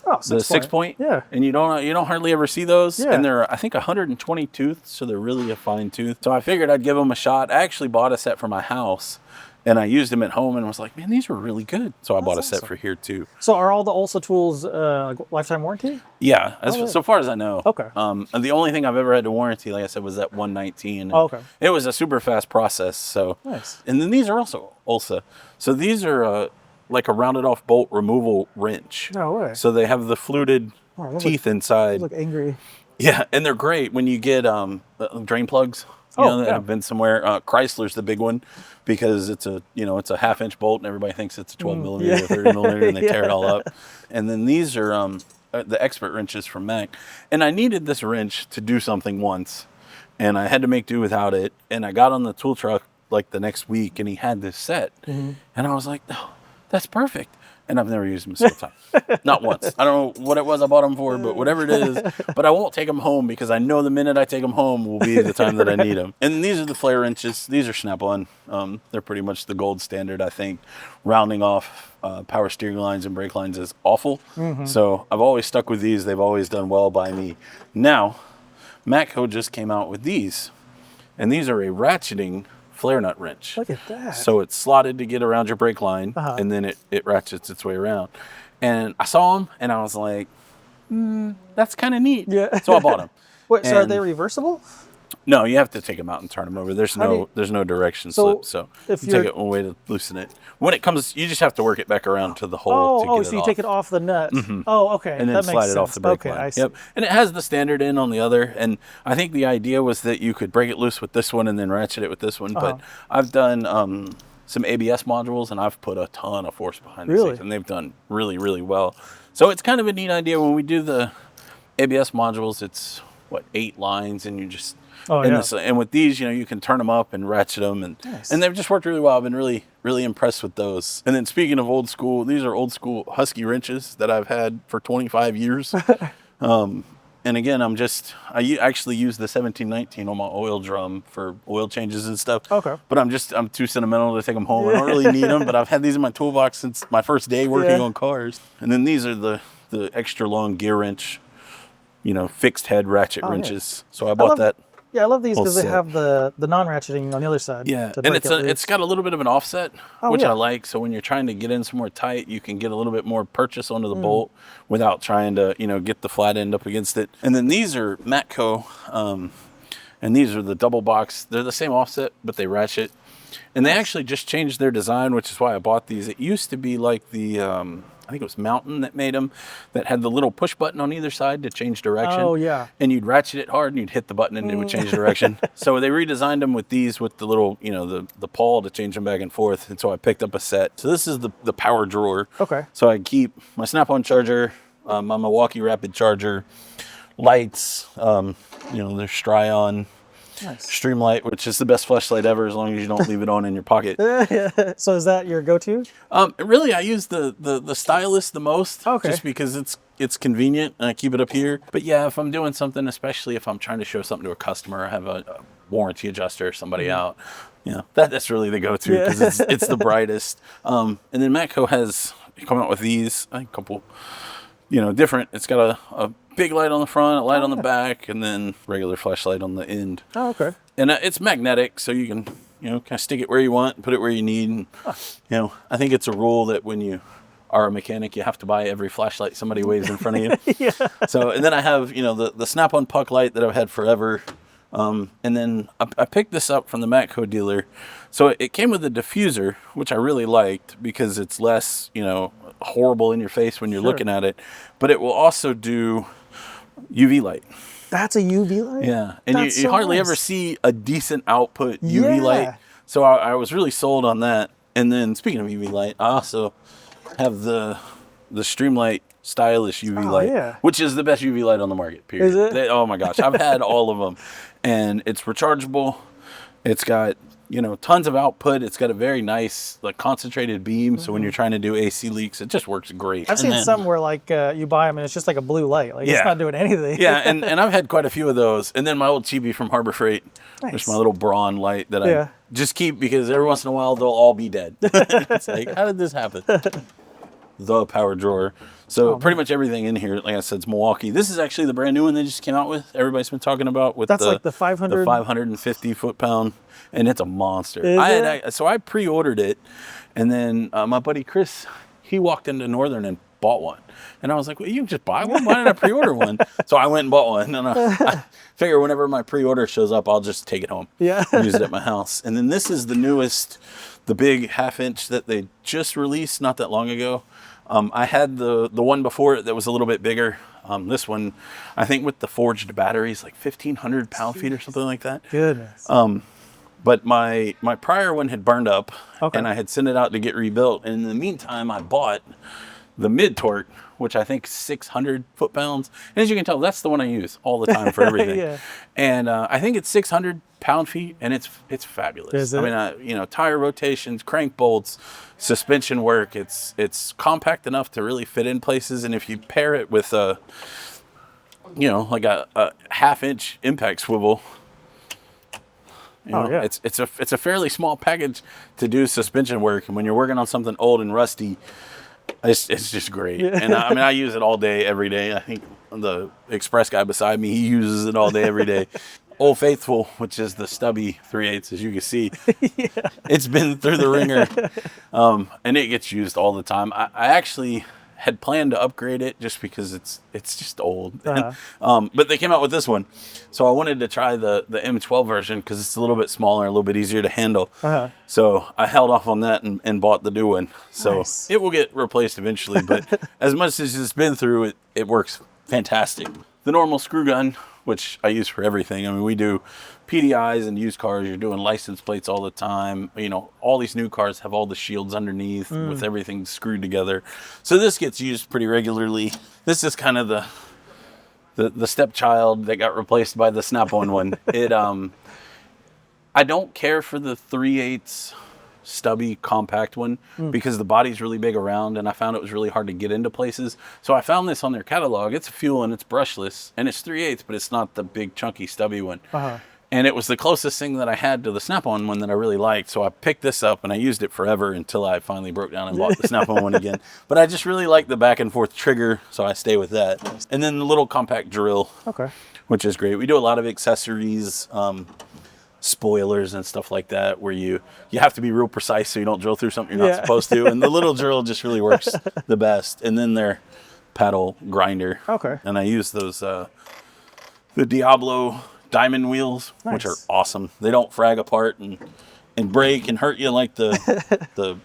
the 6-point. Yeah. And you don't hardly ever see those. Yeah. And they're, I think, 120 tooth, so they're really a fine tooth. So I figured I'd give them a shot. I actually bought a set for my house, and I used them at home and was like, man, these were really good. So I bought a set for here too. So are all the Ulsa tools lifetime warranty? Yeah, so far as I know. Okay. And the only thing I've ever had to warranty, like I said, was that 119. Okay. It was a super fast process. So nice. And then these are also Ulsa. So these are like a rounded off bolt removal wrench. No way. So they have the fluted teeth inside. They look angry. Yeah, and they're great when you get drain plugs. That have been somewhere. Chrysler's the big one because it's a 1/2-inch bolt, and everybody thinks it's a 12 millimeter or 30 millimeter, and they tear it all up. And then these are the expert wrenches from Mac. And I needed this wrench to do something once, and I had to make do without it. And I got on the tool truck like the next week, and he had this set, and I was like, oh, that's perfect. And I've never used them a single time. Not once. I don't know what it was I bought them for, but whatever it is. But I won't take them home because I know the minute I take them home will be the time that I need them. And these are the flare wrenches. These are Snap-on. They're pretty much the gold standard, I think. Rounding off power steering lines and brake lines is awful. So I've always stuck with these. They've always done well by me. Now, MATCO just came out with these. And these are a ratcheting flare nut wrench. Look at that. So it's slotted to get around your brake line, and then it ratchets its way around. And I saw them, and I was like, that's kind of neat. Yeah. So I bought them. Wait, so are they reversible? No, you have to take them out and turn them over. There's no direction slip, so if you take it one way to loosen it. When it comes, you just have to work it back around to the hole to get it off. So you take it off the nut. Oh, okay. And then slide it off the brake line. I see. Yep. And it has the standard in on the other. And I think the idea was that you could break it loose with this one and then ratchet it with this one. But I've done some ABS modules, and I've put a ton of force behind these things, and they've done really, really well. So it's kind of a neat idea. When we do the ABS modules, it's 8 lines, and you just and with these, you can turn them up and ratchet them, and they've just worked really well. I've been really, really impressed with those. And then speaking of old school, these are old school Husky wrenches that I've had for 25 years. And again, I actually use the 1719 on my oil drum for oil changes and stuff. Okay. But I'm too sentimental to take them home. I don't really need them, but I've had these in my toolbox since my first day working on cars. And then these are the extra long gear wrench, fixed head ratchet wrenches. So I bought that. Yeah, I love these because they have the non-ratcheting on the other side. Yeah, and it's got a little bit of an offset, which I like. So when you're trying to get in somewhere tight, you can get a little bit more purchase onto the bolt without trying to, get the flat end up against it. And then these are MATCO, and these are the double box. They're the same offset, but they ratchet. And they actually just changed their design, which is why I bought these. It used to be like the I think it was Mountain that made them, that had the little push button on either side to change direction. Oh, yeah. And you'd ratchet it hard and you'd hit the button and it would change direction. So they redesigned them with these, with the little, the pawl to change them back and forth. And so I picked up a set. So this is the power drawer. Okay. So I keep my Snap-on charger, my Milwaukee Rapid charger, lights, there's Stryon. Nice. Streamlight, which is the best flashlight ever, as long as you don't leave it on in your pocket. So is that your go-to? Really, I use the stylus the most, just because it's convenient and I keep it up here. But yeah, if I'm doing something, especially if I'm trying to show something to a customer, I have a warranty adjuster or somebody out. That's really the go-to because it's the brightest. And then MATCO has come out with these, I think, a couple, different. It's got a big light on the front, a light on the back, and then regular flashlight on the end. Oh, okay. And it's magnetic, so you can, kind of stick it where you want, put it where you need. And, I think it's a rule that when you are a mechanic, you have to buy every flashlight somebody waves in front of you. Yeah. So, and then I have, the Snap-on puck light that I've had forever. And then I picked this up from the MATCO dealer. So it came with a diffuser, which I really liked because it's less, horrible in your face when you're looking at it. But it will also do UV light. That's a UV light? Yeah. And you hardly ever see a decent output UV light. So I was really sold on that. And then speaking of UV light, I also have the Streamlight stylish UV light, yeah. which is the best UV light on the market, period. Is it? Oh my gosh, I've had all of them. And it's rechargeable. It's got, tons of output. It's got a very nice, like, concentrated beam. So when you're trying to do AC leaks, it just works great. I've seen some where, like, you buy them and it's just like a blue light. Like, it's not doing anything. Yeah, and I've had quite a few of those. And then my old Chibi from Harbor Freight, which my little Braun light that I just keep because every once in a while they'll all be dead. It's like, how did this happen? The power drawer. So pretty much everything in here, like I said, is Milwaukee. This is actually the brand new one they just came out with. Everybody's been talking about with like the 500, the 550 foot-pound, and it's a monster. So I pre-ordered it, and then my buddy Chris, he walked into Northern and bought one, and I was like, "Well, you can just buy one. Why did I pre-order one?" So I went and bought one, and I figure whenever my pre-order shows up, I'll just take it home, use it at my house. And then this is the newest, the big 1/2 inch that they just released not that long ago. I had the one before it that was a little bit bigger. This one, I think with the forged batteries, like 1,500 pound-feet or something like that. Goodness. But my prior one had burned up, and I had sent it out to get rebuilt. And in the meantime, I bought the mid-torque, which I think is 600 foot-pounds. And as you can tell, that's the one I use all the time for everything. And I think it's 600 pound-feet, and it's fabulous. I mean, tire rotations, crank bolts, suspension work. It's compact enough to really fit in places. And if you pair it with like a 1/2 inch impact swivel, it's a fairly small package to do suspension work. And when you're working on something old and rusty, it's just great. And I use it all day, every day. I think the express guy beside me, he uses it all day, every day. Old Faithful, which is the stubby 3/8, as you can see, it's been through the ringer, and it gets used all the time. I actually had planned to upgrade it just because it's just old. But they came out with this one, so I wanted to try the M12 version because it's a little bit smaller, a little bit easier to handle. So I held off on that and bought the new one. So it will get replaced eventually, but as much as it's been through, it works fantastic. The normal screw gun, which I use for everything. I mean, we do PDIs and used cars. You're doing license plates all the time. All these new cars have all the shields underneath with everything screwed together. So this gets used pretty regularly. This is kind of the stepchild that got replaced by the Snap-on one. I don't care for the 3/8 stubby compact one because the body's really big around, and I found it was really hard to get into places. So I found this on their catalog. It's a fuel and it's brushless, and it's 3/8, but it's not the big chunky stubby one. And it was the closest thing that I had to the Snap-on one that I really liked. So I picked this up and I used it forever until I finally broke down and bought the Snap-on one again. But I just really like the back and forth trigger, so I stay with that. And then the little compact drill, which is great. We do a lot of accessories, spoilers and stuff like that, where you have to be real precise so you don't drill through something you're not supposed to. And the little drill just really works the best. And then their paddle grinder. And I use those the Diablo diamond wheels, which are awesome. They don't frag apart and break and hurt you like the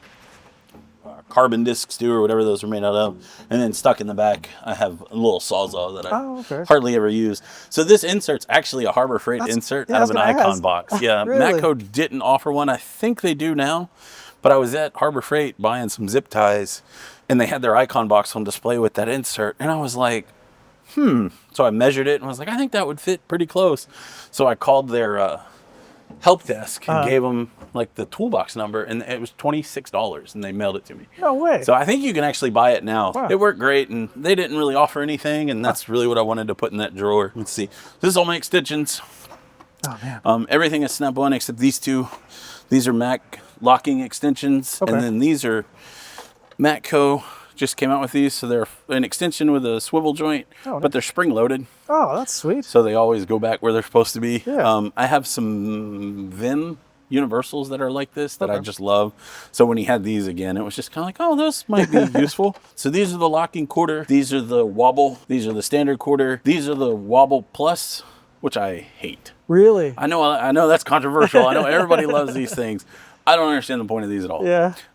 carbon discs do, or whatever those are made out of. And then stuck in the back, I have a little Sawzall that I hardly ever use. So this insert's actually a Harbor Freight insert out of an Icon box. Yeah, Really? MATCO didn't offer one. I think they do now. But I was at Harbor Freight buying some zip ties, and they had their Icon box on display with that insert. And I was like, So I measured it and was like, I think that would fit pretty close. So I called their help desk and gave them like the toolbox number, and it was $26, and they mailed it to me. No way. So I think you can actually buy it now. It worked great, and they didn't really offer anything, and that's really what I wanted to put in that drawer. Let's see. This is all my extensions. Oh man. Everything is Snap-on except these two. These are Mac locking extensions, and then these are MATCO. Just came out with these, so they're an extension with a swivel joint, but they're spring loaded. Oh, that's sweet. So they always go back where they're supposed to be. I have some Vim universals that are like this that I just love. So when he had these again, it was just kind of like, oh, those might be useful. So these are the locking quarter. These are the wobble. These are the standard quarter. These are the wobble plus, which I hate. Really? I know that's controversial. I know everybody loves these things. I don't understand the point of these at all.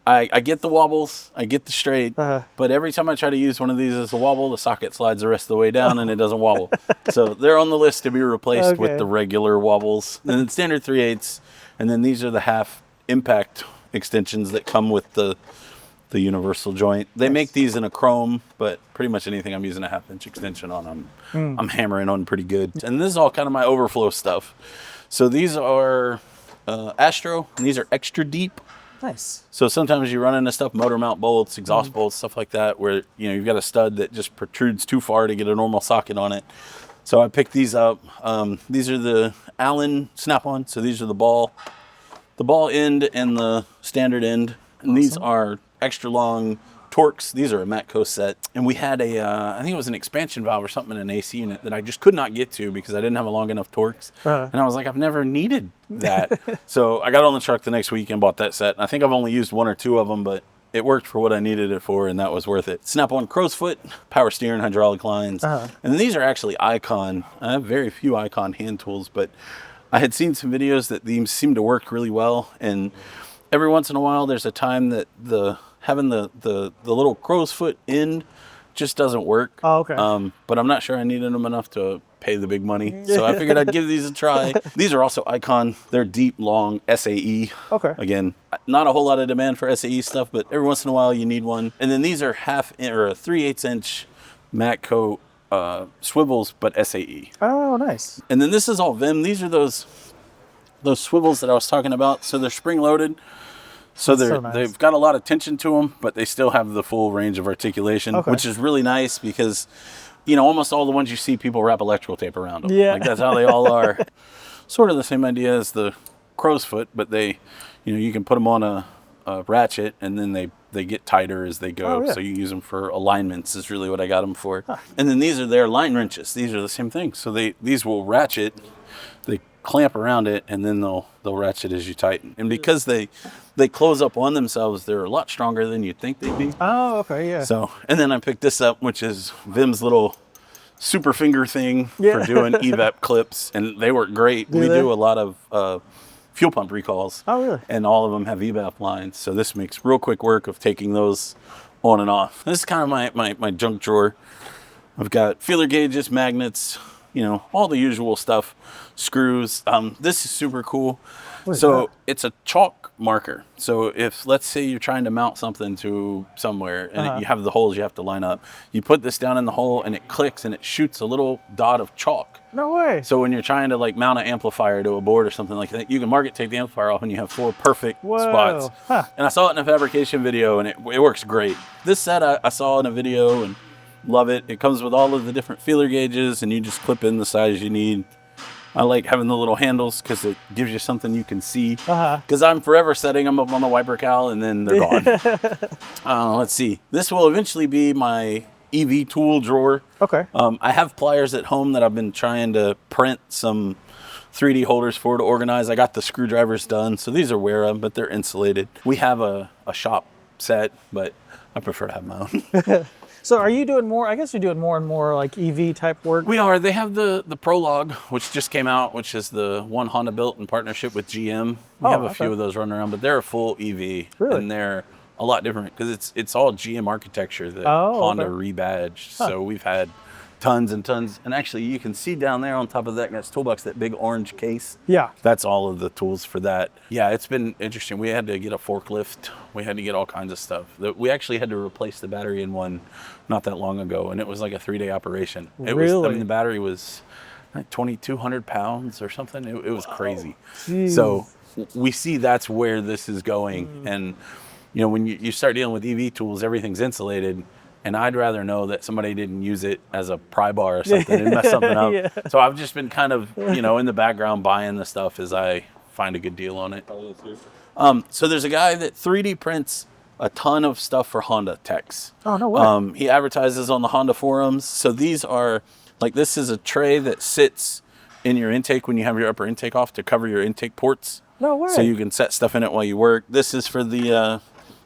I get the wobbles, I get the straight, but every time I try to use one of these as a wobble, the socket slides the rest of the way down and it doesn't wobble. So they're on the list to be replaced with the regular wobbles. And then standard 3/8, and then these are the half impact extensions that come with the universal joint. They make these in a chrome, but pretty much anything I'm using a 1/2 inch extension on, I'm hammering on pretty good. And this is all kind of my overflow stuff. So these are Astro, and these are extra deep. Nice. So sometimes you run into stuff, motor mount bolts, exhaust bolts, stuff like that, where you've got a stud that just protrudes too far to get a normal socket on it. So I picked these up. These are the Allen snap-on. So these are the ball end and the standard end. And these are extra long Torx. These are a MATCO set. And we had I think it was an expansion valve or something in an AC unit that I just could not get to because I didn't have a long enough Torx. And I was like, I've never needed that. So I got on the truck the next week and bought that set. And I think I've only used 1 or 2 of them, but it worked for what I needed it for, and that was worth it. Snap-on crow's foot, power steering, hydraulic lines. And then these are actually Icon. I have very few Icon hand tools, but I had seen some videos that these seem to work really well. And every once in a while, there's a time that having the little crow's foot end just doesn't work. Oh, okay. But I'm not sure I needed them enough to pay the big money. So I figured I'd give these a try. These are also Icon. They're deep, long SAE. Okay. Again, not a whole lot of demand for SAE stuff, but every once in a while you need one. And then these are 3/8 inch MATCO swivels, but SAE. Oh, nice. And then this is all Vim. These are those swivels that I was talking about. So they're spring loaded. So they've got a lot of tension to them, but they still have the full range of articulation, which is really nice because, almost all the ones you see, people wrap electrical tape around them. Yeah. Like that's how they all are. Sort of the same idea as the crow's foot, but they, you can put them on a ratchet and then they get tighter as they go. So you use them for alignments is really what I got them for. And then these are their line wrenches. These are the same thing. So these will ratchet, they clamp around it, and then they'll ratchet as you tighten. And because they close up on themselves, they're a lot stronger than you'd think they'd be. Oh, okay, yeah. So, and then I picked this up, which is Vim's little super finger thing for doing evap clips, and they work great. We do a lot of fuel pump recalls. Oh, really? And all of them have evap lines, so this makes real quick work of taking those on and off. This is kind of my junk drawer. I've got feeler gauges, magnets, all the usual stuff, screws. This is super cool. So it's a chalk marker. So if, let's say you're trying to mount something to somewhere and you have the holes you have to line up, you put this down in the hole and it clicks and it shoots a little dot of chalk. No way. So when you're trying to mount an amplifier to a board or something like that, you can mark it, take the amplifier off, and you have 4 perfect spots. And I saw it in a fabrication video and it works great. This set I saw in a video and love it. It comes with all of the different feeler gauges and you just clip in the size you need. I like having the little handles because it gives you something you can see. Because I'm forever setting them up on the wiper cowl and then they're gone. Let's see. This will eventually be my EV tool drawer. Okay. I have pliers at home that I've been trying to print some 3D holders for to organize. I got the screwdrivers done. So these are Wera, but they're insulated. We have a shop set, but I prefer to have my own. So are you doing more, I guess you're doing more and more like EV type work? We are. They have the Prologue, which just came out, which is the one Honda built in partnership with GM. We have a few of those running around, but they're a full EV. Really? And they're a lot different because it's all GM architecture that Honda rebadged. So we've had tons and tons. And actually, you can see down there on top of that guy's toolbox, that big orange case. Yeah. That's all of the tools for that. Yeah, it's been interesting. We had to get a forklift. We had to get all kinds of stuff. We actually had to replace the battery in one not that long ago, and it was like a 3-day operation. Really? The battery was like 2,200 pounds or something. It was crazy. So we see that's where this is going. And, when you start dealing with EV tools, everything's insulated. And I'd rather know that somebody didn't use it as a pry bar or something and mess something up. So I've just been kind of, in the background buying the stuff as I find a good deal on it. So there's a guy that 3D prints a ton of stuff for Honda techs. Oh, no way. He advertises on the Honda forums. So these are, this is a tray that sits in your intake when you have your upper intake off to cover your intake ports. No way. So you can set stuff in it while you work. This is for the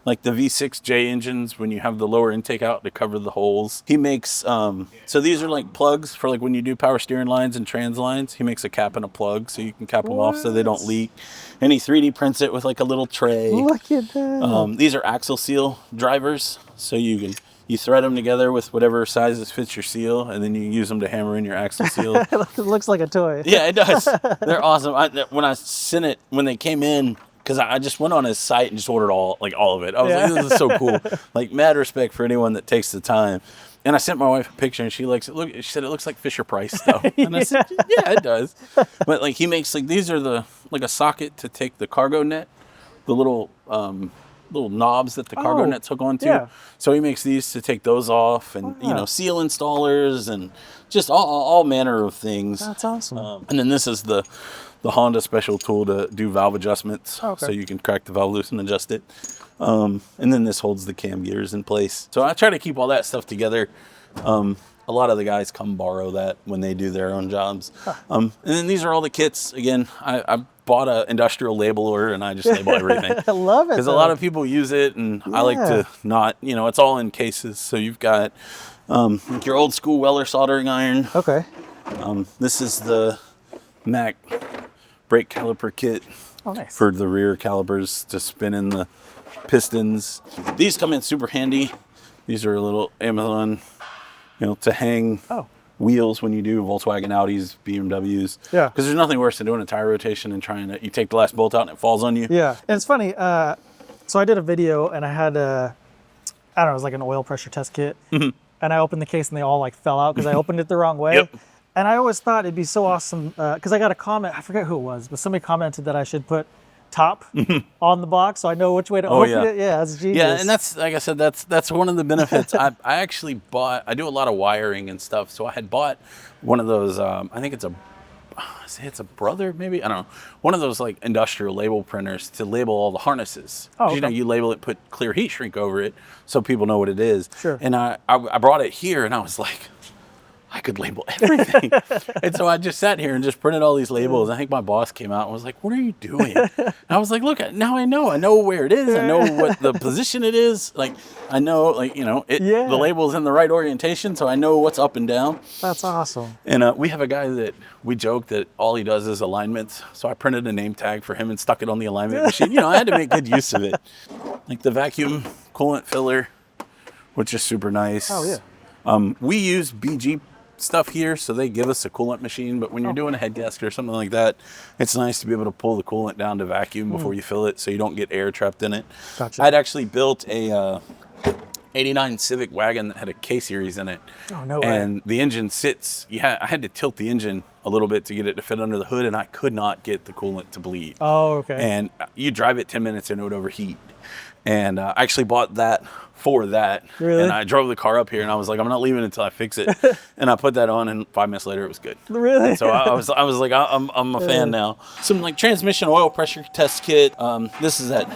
the V6J engines when you have the lower intake out to cover the holes. He makes, so these are plugs for when you do power steering lines and trans lines. He makes a cap and a plug so you can cap them off so they don't leak. And he 3D prints it with a little tray. Look at that. These are axle seal drivers. So you thread them together with whatever sizes fits your seal, and then you use them to hammer in your axle seal. It looks like a toy. Yeah, it does. They're awesome. When they came in, because I just went on his site and just ordered all of it. I was like, this is so cool. Like, mad respect for anyone that takes the time. And I sent my wife a picture, and she likes it. Look, she said it looks like Fisher Price stuff, and I said, yeah, it does. But like, he makes like these are like a socket to take the cargo net, the little knobs that the cargo nets hook onto. Yeah. So he makes these to take those off, and seal installers, and just all manner of things. That's awesome. And then this is the Honda special tool to do valve adjustments, okay. so you can crack the valve loose and adjust it. And then this holds the cam gears in place. So I try to keep all that stuff together. A lot of the guys come borrow that when they do their own jobs. And then these are all the kits. Again, I bought an industrial labeler, and I just label everything. I love it. Because a lot of people use it, and I like to not, it's all in cases. So you've got your old school Weller soldering iron. Okay. This is the Mac brake caliper kit for the rear calipers to spin in the pistons. These come in super handy. These are a little Amazon, to hang wheels when you do Volkswagen, Audis, BMWs. Yeah. Because there's nothing worse than doing a tire rotation and you take the last bolt out and it falls on you. Yeah. And it's funny. So I did a video, and I had I don't know, it was like an oil pressure test kit. And I opened the case, and they all like fell out because I opened it the wrong way. Yep. And I always thought it'd be so awesome because I got a comment. I forget who it was, but somebody commented that I should put top on the box so I know which way to open it. Yeah, that's genius. Yeah, and that's, like I said, that's one of the benefits. I actually I do a lot of wiring and stuff, so I had bought one of those, I think it's a Brother, maybe? I don't know. One of those like industrial label printers to label all the harnesses. Oh, okay. You label it, put clear heat shrink over it so people know what it is. Sure. And I brought it here, and I was like, I could label everything. And so I just sat here and just printed all these labels. I think my boss came out and was like, what are you doing? And I was like, look, now I know where it is. I know what the position it is. Like, I know, the label's in the right orientation, so I know what's up and down. That's awesome. And we have a guy that we joke that all he does is alignments. So I printed a name tag for him and stuck it on the alignment machine. I had to make good use of it. Like the vacuum coolant filler, which is super nice. Oh, yeah. We use BG stuff here, so they give us a coolant machine, but when you're doing a head gasket or something like that, it's nice to be able to pull the coolant down to vacuum before you fill it so you don't get air trapped in it. Gotcha. I'd actually built a 89 Civic wagon that had a K-series in it. Oh, no way. And the engine sits, I had to tilt the engine a little bit to get it to fit under the hood, and I could not get the coolant to bleed. Oh, okay. And you drive it 10 minutes and it would overheat. And I actually bought that for that. Really? And I drove the car up here, and I was like, I'm not leaving until I fix it. And I put that on, and 5 minutes later, it was good. Really? So I was like, I'm a fan now. Some like transmission oil pressure test kit. This is that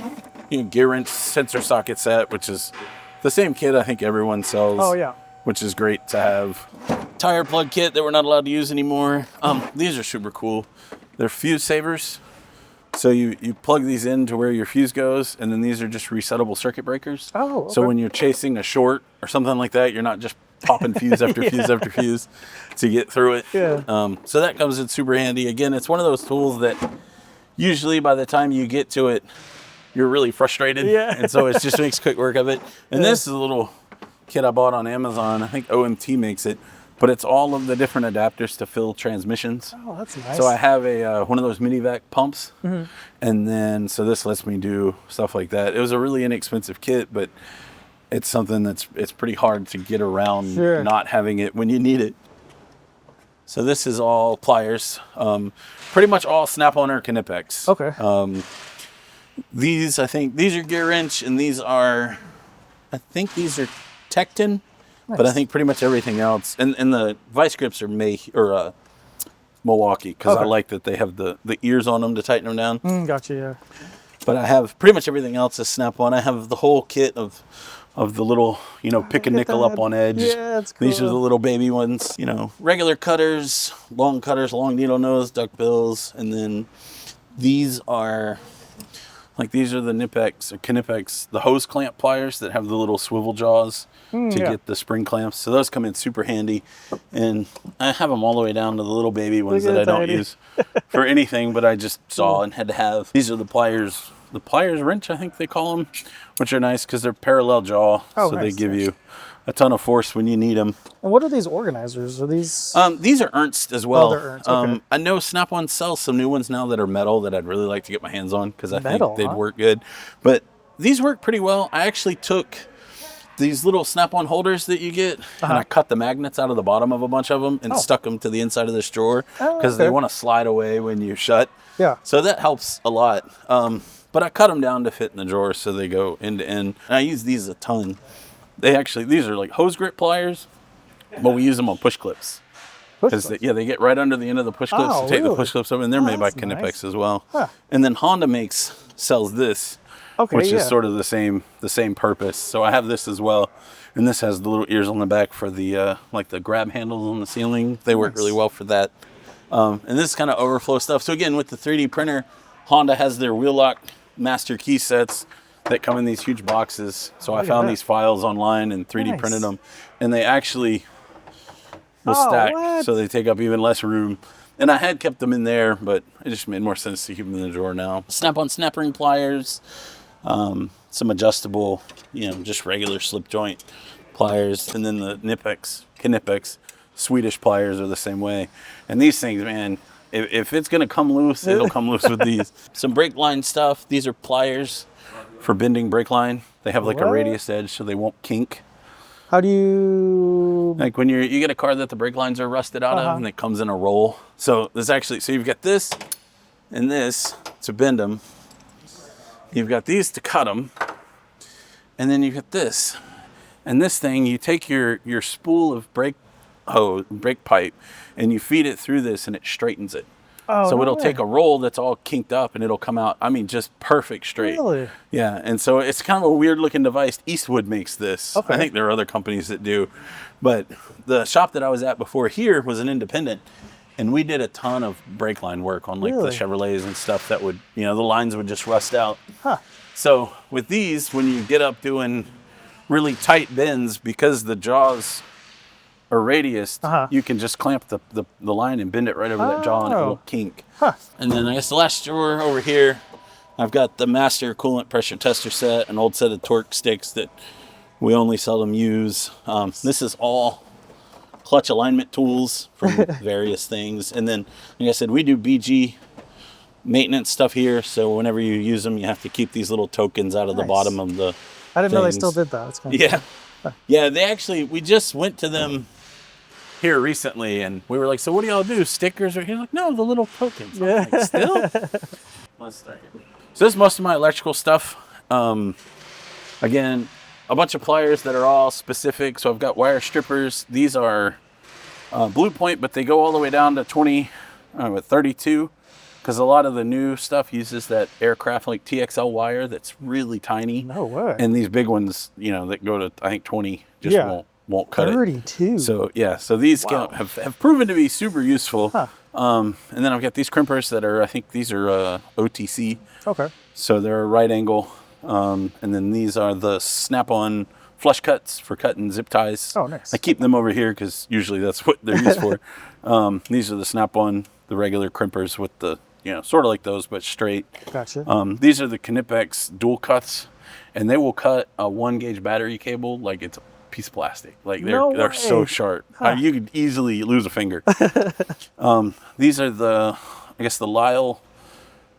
gear wrench sensor socket set, which is the same kit I think everyone sells. Oh, yeah. Which is great to have. Tire plug kit that we're not allowed to use anymore. These are super cool. They're fuse savers. So you plug these in to where your fuse goes, and then these are just resettable circuit breakers. Oh, okay. So when you're chasing a short or something like that, you're not just popping fuse after fuse after fuse to get through it. Yeah. So that comes in super handy. Again, it's one of those tools that usually by the time you get to it, you're really frustrated. Yeah. And so it just makes quick work of it. And this is a little kit I bought on Amazon. I think OMT makes it. But it's all of the different adapters to fill transmissions. Oh, that's nice. So I have one of those mini vac pumps, and then so this lets me do stuff like that. It was a really inexpensive kit, but it's something it's pretty hard to get around not having it when you need it. So this is all pliers, pretty much all Snap-on or Knipex. Okay. These are gear wrench, and these are Tecton. Nice. But I think pretty much everything else, and the vice grips are Milwaukee, because I like that they have the ears on them to tighten them down. Gotcha, yeah. But I have pretty much everything else is Snap-on. I have the whole kit of the little, pick a nickel up on edge. Yeah, that's cool. These are the little baby ones. Regular cutters, long needle nose, duck bills, and then these are. These are the Knipex, the hose clamp pliers that have the little swivel jaws to get the spring clamps. So those come in super handy. And I have them all the way down to the little baby ones that I don't use for anything, but I just saw and had to have. These are the pliers wrench, I think they call them, which are nice because they're parallel jaw. Oh, so nice, they give you a ton of force when you need them. And what are these organizers? Are these? These are Ernst as well. Oh, they're Ernst, okay. I know Snap-on sells some new ones now that are metal that I'd really like to get my hands on because I Metal, think they'd huh? work good. But these work pretty well. I actually took these little Snap-on holders that you get, and I cut the magnets out of the bottom of a bunch of them and stuck them to the inside of this drawer because they want to slide away when you shut. Yeah. So that helps a lot. But I cut them down to fit in the drawer so they go end to end. And I use these a ton. These are like hose grip pliers, but we use them on push clips. Because they get right under the end of the push clips. Oh, Take the really? push clips over, and they're made by that's Kinepex nice. as well. Huh. And then Honda sells this, which is sort of the same purpose. So I have this as well, and this has the little ears on the back for the like the grab handles on the ceiling. They work really well for that. And this is kind of overflow stuff. So again, with the 3D printer, Honda has their wheel lock master key sets that come in these huge boxes. So I found these files online and 3D printed them, and they actually will stack, so they take up even less room. And I had kept them in there, but it just made more sense to keep them in the drawer now. Snap-on snap ring pliers, some adjustable, just regular slip joint pliers, and then the Kinepex Swedish pliers are the same way. And these things, man, if it's gonna come loose, it'll come loose with these. Some brake line stuff. These are pliers for bending brake line. They have like a radius edge so they won't kink. How do you? Like when you get a car that the brake lines are rusted out of and it comes in a roll. So you've got this and this to bend them. You've got these to cut them. And then you've got this. And this thing, you take your spool of brake pipe, and you feed it through this and it straightens it. Oh, so it'll take a roll that's all kinked up and it'll come out, just perfect straight. Really? Yeah, and so it's kind of a weird looking device. Eastwood makes this. I think there are other companies that do. But the shop that I was at before here was an independent, and we did a ton of brake line work on like the Chevrolets and stuff that would, the lines would just rust out. Huh. So with these, when you get up doing really tight bends, because the jaws or radius, you can just clamp the line and bend it right over that jaw and it won't kink. And then I guess the last drawer over here, I've got the master coolant pressure tester set, an old set of torque sticks that we only seldom use. This is all clutch alignment tools from various things. And then, like I said, we do BG maintenance stuff here. So whenever you use them, you have to keep these little tokens out of the bottom of the I didn't know they still did that. That's kind of cool. Yeah, we just went to them here recently, and we were like, so what do y'all do? Stickers? Or he's like, no, the little tokens. I'm like, still? Let's start here. So this is most of my electrical stuff. Again, a bunch of pliers that are all specific. So I've got wire strippers. These are Blue Point, but they go all the way down to 32, because a lot of the new stuff uses that aircraft like TXL wire that's really tiny. No way. And these big ones, that go to I think 20 just won't cut 32. it. So these have proven to be super useful. And then I've got these crimpers that are, I think these are OTC. Okay. So they're a right angle. And then these are the Snap-on flush cuts for cutting zip ties. Oh, nice. I keep them over here because usually that's what they're used for. These are the Snap-on, the regular crimpers with the, sort of like those, but straight. Gotcha. These are the Kinepex dual cuts, and they will cut a 1-gauge battery cable like it's a piece of plastic. Like they're so sharp. You could easily lose a finger. These are the Lyle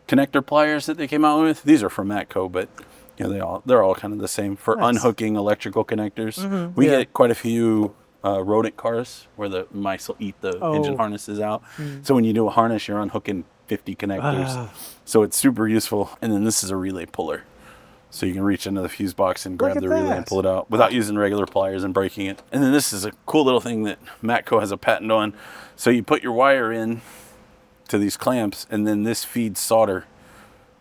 connector pliers that they came out with. These are from MATCO, but they're all kind of the same for unhooking electrical connectors. We get quite a few rodent cars where the mice will eat the engine harnesses out. So when you do a harness, you're unhooking 50 connectors. So it's super useful. And then this is a relay puller. So you can reach into the fuse box and grab the relay and pull it out without using regular pliers and breaking it. And then this is a cool little thing that MATCO has a patent on. So you put your wire in to these clamps, and then this feeds solder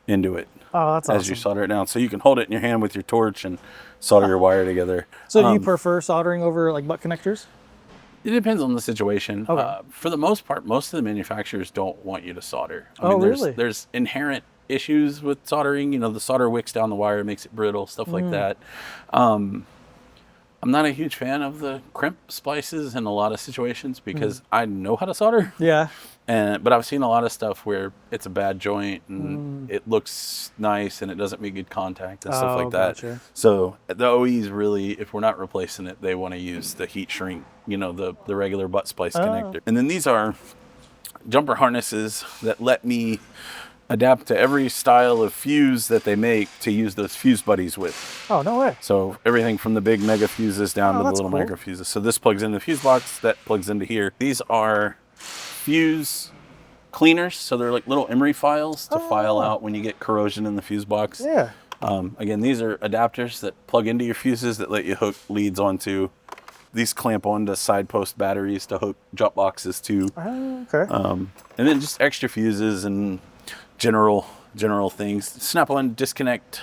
into it. Oh, that's awesome. As you solder it down. So you can hold it in your hand with your torch and solder your wire together. So do you prefer soldering over like butt connectors? It depends on the situation. Okay. For the most part, most of the manufacturers don't want you to solder. Really? There's inherent issues with soldering. The solder wicks down the wire, makes it brittle, stuff like that. I'm not a huge fan of the crimp splices in a lot of situations because I know how to solder. Yeah. But I've seen a lot of stuff where it's a bad joint and it looks nice and it doesn't make good contact and stuff like that. Gotcha. So the OEs really, if we're not replacing it, they want to use the heat shrink, the regular butt splice connector. And then these are jumper harnesses that let me adapt to every style of fuse that they make to use those fuse buddies with. Oh, no way. So everything from the big mega fuses down to the little micro fuses. So this plugs into the fuse box, that plugs into here. These are fuse cleaners, so they're like little emery files to file out when you get corrosion in the fuse box. Yeah. Again, these are adapters that plug into your fuses that let you hook leads onto. These clamp onto side post batteries to hook jump boxes to. Okay. And then just extra fuses and general things. Snap-on disconnect,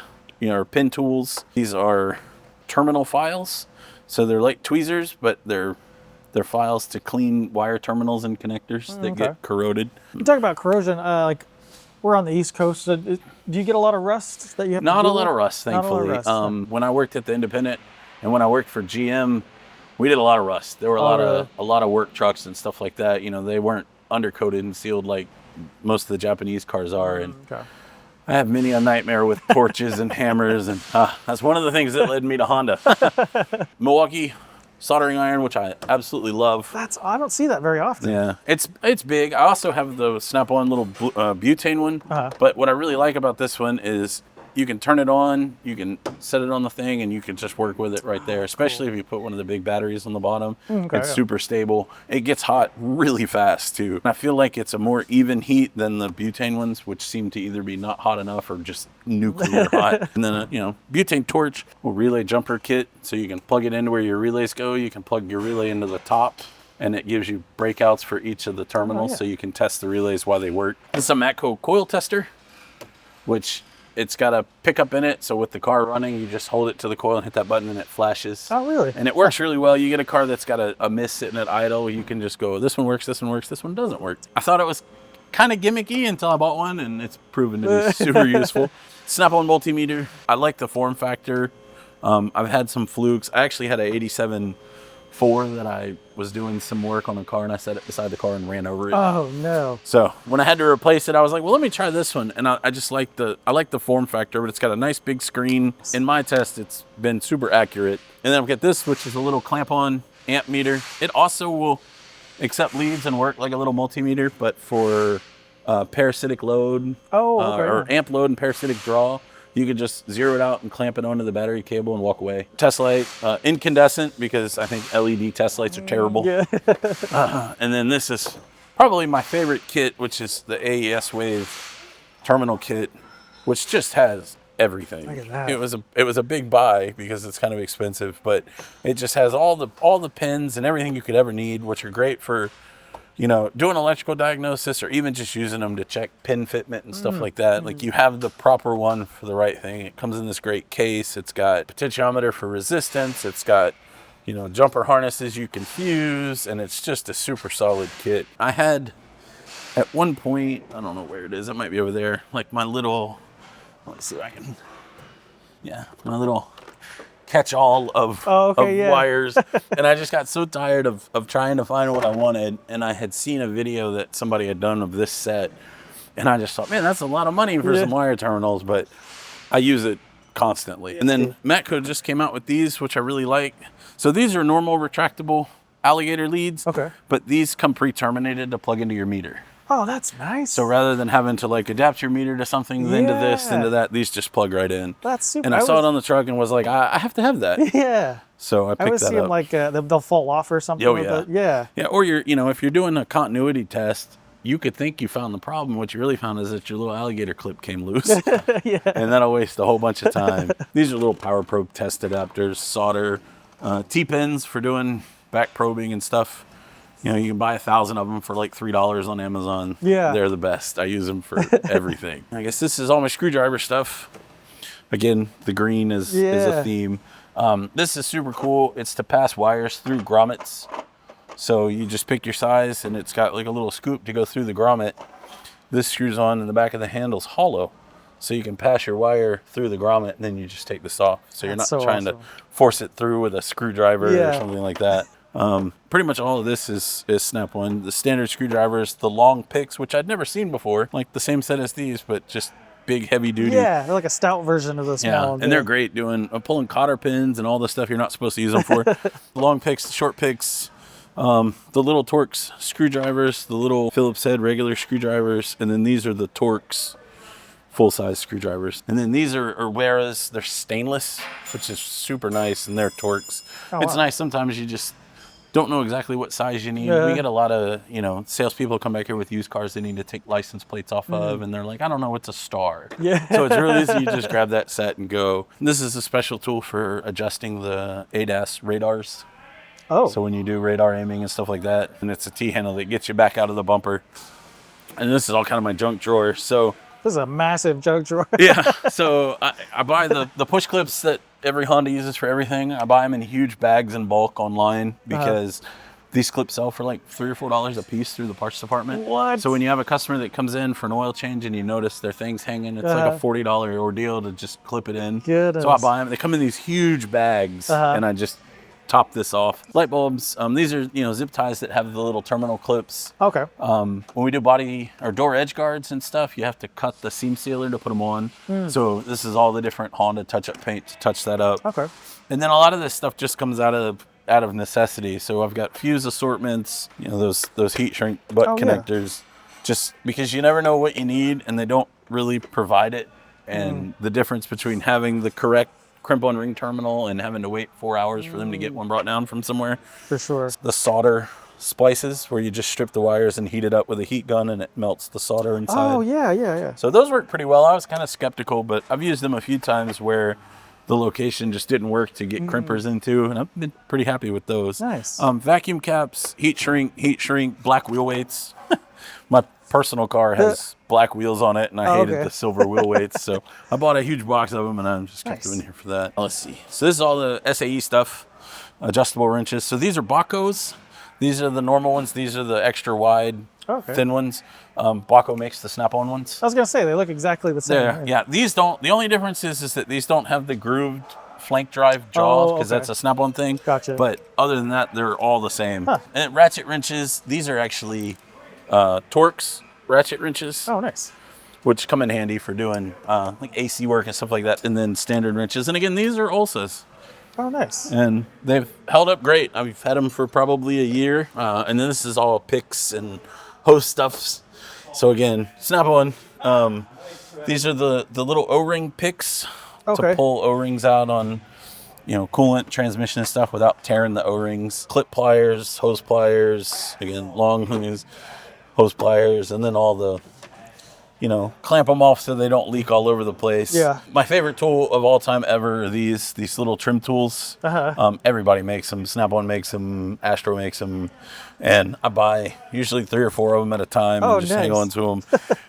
pin tools. These are terminal files, so they're like tweezers, but they're files to clean wire terminals and connectors that get corroded. You talk about corrosion, like we're on the East Coast. So do you get a lot of rust that you have? Not to a lot of rust, thankfully. When I worked at the Independent and when I worked for GM, we did a lot of rust. There were a lot of work trucks and stuff like that. They weren't undercoated and sealed like most of the Japanese cars are. And I have many a nightmare with torches and hammers, and that's one of the things that led me to Honda. Milwaukee soldering iron, which I absolutely love. I don't see that very often. Yeah, it's big. I also have the Snap-on little butane one, but what I really like about this one is you can turn it on, you can set it on the thing, and you can just work with it right there, especially if you put one of the big batteries on the bottom. It's super stable. It gets hot really fast, too. I feel like it's a more even heat than the butane ones, which seem to either be not hot enough or just nuclear hot. And then, butane torch or relay jumper kit, so you can plug it into where your relays go. You can plug your relay into the top, and it gives you breakouts for each of the terminals, so you can test the relays while they work. It's a MATCO coil tester, which it's got a pickup in it, so with the car running, you just hold it to the coil and hit that button and it flashes. Oh, really? And it works really well. You get a car that's got a miss sitting at idle, you can just go, this one works, this one works, this one doesn't work. I thought it was kind of gimmicky until I bought one, and it's proven to be super useful. Snap-on multimeter. I like the form factor. I've had some flukes. I actually had a 87 4 that I was doing some work on a car, and I set it beside the car and ran over it. Oh no. So when I had to replace it, I was like, well, let me try this one. And I just like the form factor, but it's got a nice big screen. In my test, it's been super accurate. And then I've got this, which is a little clamp-on amp meter. It also will accept leads and work like a little multimeter, but for parasitic load or amp load and parasitic draw, you could just zero it out and clamp it onto the battery cable and walk away. Test light, incandescent, because I think LED test lights are terrible. Yeah. And then this is probably my favorite kit, which is the AES Wave terminal kit, which just has everything. Look at that. It was a big buy because it's kind of expensive, but it just has all the pins and everything you could ever need, which are great for doing electrical diagnosis or even just using them to check pin fitment and stuff like that. Like, you have the proper one for the right thing. It comes in this great case. It's got potentiometer for resistance. It's got, jumper harnesses you can fuse, and it's just a super solid kit. I had, at one point, I don't know where it is. It might be over there. Like my little, let's see if I can, my little catch-all of wires, and I just got so tired of trying to find what I wanted, and I had seen a video that somebody had done of this set, and I just thought, man, that's a lot of money for some wire terminals, but I use it constantly. And then MATCO just came out with these, which I really like. So these are normal retractable alligator leads, but these come pre-terminated to plug into your meter. Oh, that's nice. So rather than having to adapt your meter to something, then to this, then to that, these just plug right in. That's super. And I saw it on the truck and was like, I have to have that. Yeah. So I picked that up. I always see them like they'll fall off or something. Oh yeah. Yeah. Or if you're doing a continuity test, you could think you found the problem. What you really found is that your little alligator clip came loose. Yeah. And that'll waste a whole bunch of time. These are little power probe test adapters, solder, T-pins for doing back probing and stuff. You can buy 1,000 of them for like $3 on Amazon. Yeah. They're the best. I use them for everything. I guess this is all my screwdriver stuff. Again, the green is a theme. This is super cool. It's to pass wires through grommets. So you just pick your size, and it's got like a little scoop to go through the grommet. This screws on, and the back of the handle's hollow. so you can pass your wire through the grommet, and then you just take this off. So you're not That's so trying awesome. to force it through with a screwdriver or Yeah. something like that. Pretty much all of this is Snap-on. The standard screwdrivers, the long picks, which I'd never seen before, like the same set as these, but just big, heavy duty. Yeah, they're like a stout version of the small ones. And they're great pulling cotter pins and all the stuff you're not supposed to use them for. Long picks, short picks, the little Torx screwdrivers, the little Phillips head regular screwdrivers, and then these are the Torx full-size screwdrivers. And then these are Weras. They're stainless, which is super nice, and they're Torx. It's nice sometimes you just don't know exactly what size you need. Yeah. We get a lot of, salespeople come back here with used cars they need to take license plates off of, and they're like, I don't know what's a star. Yeah. So it's really easy. You just grab that set and go. And this is a special tool for adjusting the ADAS radars. Oh. So when you do radar aiming and stuff like that, and it's a T-handle that gets you back out of the bumper. And this is all kind of my junk drawer. So this is a massive junk drawer. yeah. So I buy the push clips that every Honda uses for everything. I buy them in huge bags in bulk online because these clips sell for like $3 or $4 a piece through the parts department. What? So when you have a customer that comes in for an oil change and you notice their thing's hanging, it's like a $40 ordeal to just clip it in. Goodness. So I buy them. They come in these huge bags, and I just top this off. Light bulbs. These are zip ties that have the little terminal clips. Okay. When we do body or door edge guards and stuff, you have to cut the seam sealer to put them on. So this is all the different Honda touch-up paint to touch that up. Okay. And then a lot of this stuff just comes out of necessity. So I've got fuse assortments, those heat shrink butt connectors, just because you never know what you need and they don't really provide it. And the difference between having the correct crimp-on ring terminal and having to wait 4 hours for them to get one brought down from somewhere. For sure. The solder splices where you just strip the wires and heat it up with a heat gun and it melts the solder inside. Oh, yeah. So those work pretty well. I was kind of skeptical, but I've used them a few times where the location just didn't work to get crimpers into, and I've been pretty happy with those. Nice. Vacuum caps, heat shrink, black wheel weights. My personal car has black wheels on it, and I hated the silver wheel weights, so I bought a huge box of them, and I just kept them in here for that. Let's see. So this is all the SAE stuff, adjustable wrenches. So these are BACOs. These are the normal ones. These are the extra wide, thin ones. BACO makes the Snap-on ones. I was going to say, they look exactly the same. Right? Yeah, these don't. The only difference is that these don't have the grooved flank drive jaws because that's a Snap-on thing. Gotcha. But other than that, they're all the same. And ratchet wrenches, these are actually Torx ratchet wrenches. Oh, nice. Which come in handy for doing like AC work and stuff like that. And then standard wrenches. And again, these are Olsas. Oh, nice. And they've held up great. I've had them for probably a year. And then this is all picks and hose stuffs. So again, Snap-on. These are the little O-ring picks to pull O-rings out on, coolant, transmission and stuff without tearing the O-rings. Clip pliers, hose pliers, again, long hose pliers, and then all the, clamp them off so they don't leak all over the place. Yeah. My favorite tool of all time ever are these little trim tools. Everybody makes them. Snap-on makes them. Astro makes them. And I buy usually 3 or 4 of them at a time and just hang on to them.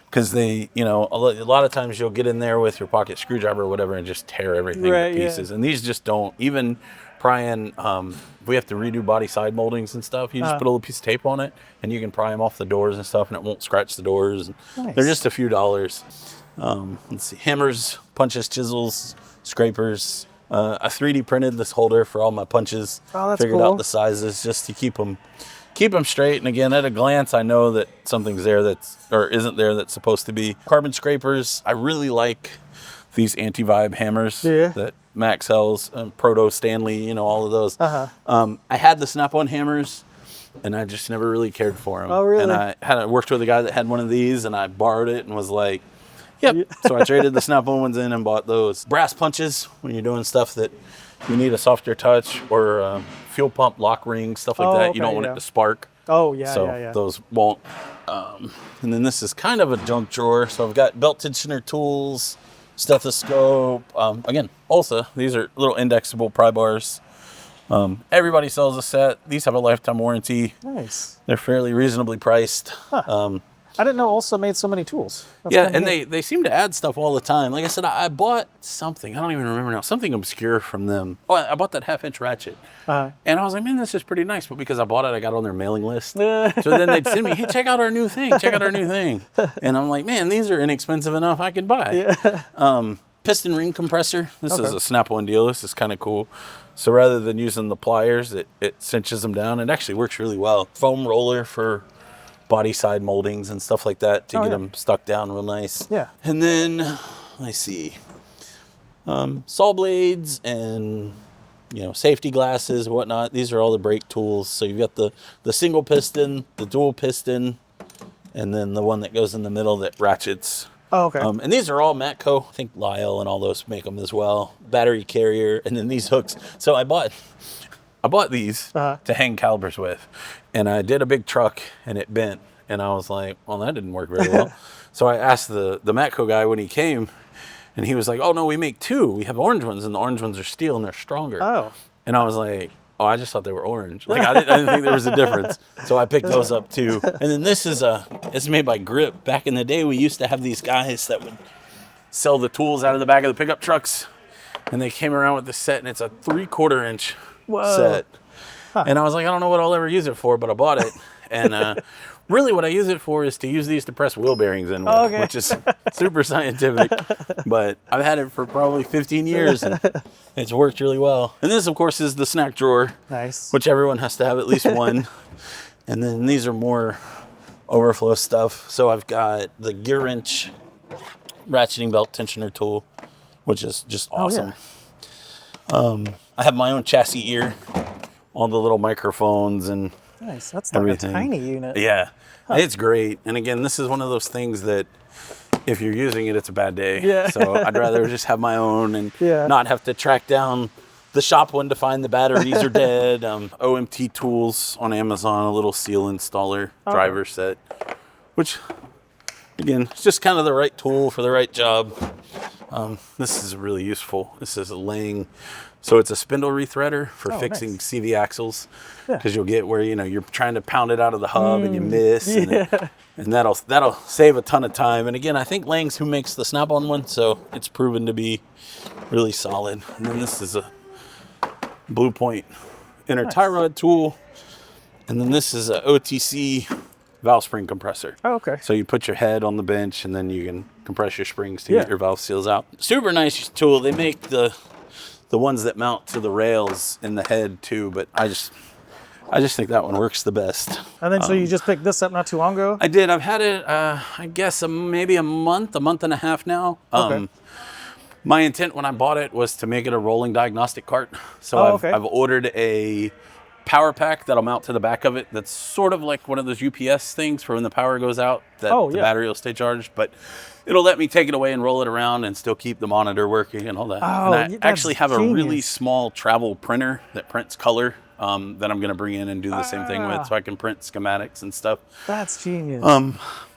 Because they, a lot of times you'll get in there with your pocket screwdriver or whatever and just tear everything to pieces. And these just don't. Even prying, if we have to redo body side moldings and stuff, you just put a little piece of tape on it and you can pry them off the doors and stuff and it won't scratch the doors. They're just a few dollars. Let's see, hammers, punches, chisels, scrapers. I 3D printed this holder for all my punches. Oh, that's Figured cool. out the sizes just to keep them straight. And again, at a glance, I know that something's there isn't there that's supposed to be. Carbon scrapers. I really like these anti-vibe hammers that Mac sells, Proto, Stanley, all of those. I had the Snap-on hammers, and I just never really cared for them. Oh, really? And I worked with a guy that had one of these, and I borrowed it and was like, yep. So I traded the Snap-on ones in and bought those. Brass punches, when you're doing stuff that you need a softer touch, or fuel pump lock ring, stuff like that. You don't want it to spark. Oh, yeah, So those won't. And then this is kind of a junk drawer. So I've got belt tensioner tools, stethoscope. Again, also, these are little indexable pry bars. Everybody sells a set. These have a lifetime warranty. Nice. They're fairly reasonably priced. I didn't know Ulsa made so many tools. That's Yeah, kinda and neat. they seem to add stuff all the time. Like I said, I bought something. I don't even remember now. Something obscure from them. Oh, I bought that 1/2-inch ratchet. And I was like, man, this is pretty nice. But because I bought it, I got on their mailing list. So then they'd send me, hey, check out our new thing. Check out our new thing. And I'm like, man, these are inexpensive enough. I could buy. Piston ring compressor. This is a Snap-on deal. This is kind of cool. So rather than using the pliers, it cinches them down. It actually works really well. Foam roller for body side moldings and stuff like that to get them stuck down real nice. Yeah. And then, let's see, saw blades and, safety glasses and whatnot. These are all the brake tools. So you've got the single piston, the dual piston, and then the one that goes in the middle that ratchets. Oh, okay. And these are all Matco. I think Lyle and all those make them as well. Battery carrier, and then these hooks. So I bought these to hang calipers with, and I did a big truck, and it bent, and I was like, well, that didn't work very well. So I asked the Matco guy when he came, and he was like, oh, no, we make two. We have orange ones, and the orange ones are steel, and they're stronger. Oh. And I was like, oh, I just thought they were orange. Like, I didn't think there was a difference. So I picked those up, too. And then this is it's made by Grip. Back in the day, we used to have these guys that would sell the tools out of the back of the pickup trucks, and they came around with this set, and it's a 3/4 inch set. And I was like, I don't know what I'll ever use it for, but I bought it. And really what I use it for is to use these to press wheel bearings in with, which is super scientific. But I've had it for probably 15 years, and it's worked really well. And this, of course, is the snack drawer. Nice. Which everyone has to have at least one. And then these are more overflow stuff. So I've got the gear wrench ratcheting belt tensioner tool, which is just awesome. I have my own chassis ear, all the little microphones and nice. That's like everything. a tiny unit. Yeah, it's great. And again, this is one of those things that if you're using it, it's a bad day. Yeah. So I'd rather just have my own and not have to track down the shop one to find the batteries are dead. OMT Tools on Amazon, a little seal installer driver set, which again, it's just kind of the right tool for the right job. This is really useful. This is a laying, so it's a spindle rethreader for fixing CV axles, because you'll get where you're trying to pound it out of the hub and you miss, and that'll save a ton of time. And again, I think Lang's who makes the Snap-on one, so it's proven to be really solid. And then this is a Blue Point inner tie rod tool, and then this is a OTC valve spring compressor. Oh, okay. So you put your head on the bench, and then you can compress your springs to get your valve seals out. Super nice tool. They make the ones that mount to the rails in the head too, but I just think that one works the best. And then so you just picked this up not too long ago? I did. I've had it, I guess, maybe a month and a half now. Okay. My intent when I bought it was to make it a rolling diagnostic cart. So I've ordered a power pack that'll mount to the back of it. That's sort of like one of those UPS things for when the power goes out, that the battery will stay charged. But it'll let me take it away and roll it around and still keep the monitor working and all that. Oh, and I actually have genius. a really small travel printer that prints color that I'm going to bring in and do the same thing with, so I can print schematics and stuff. That's genius.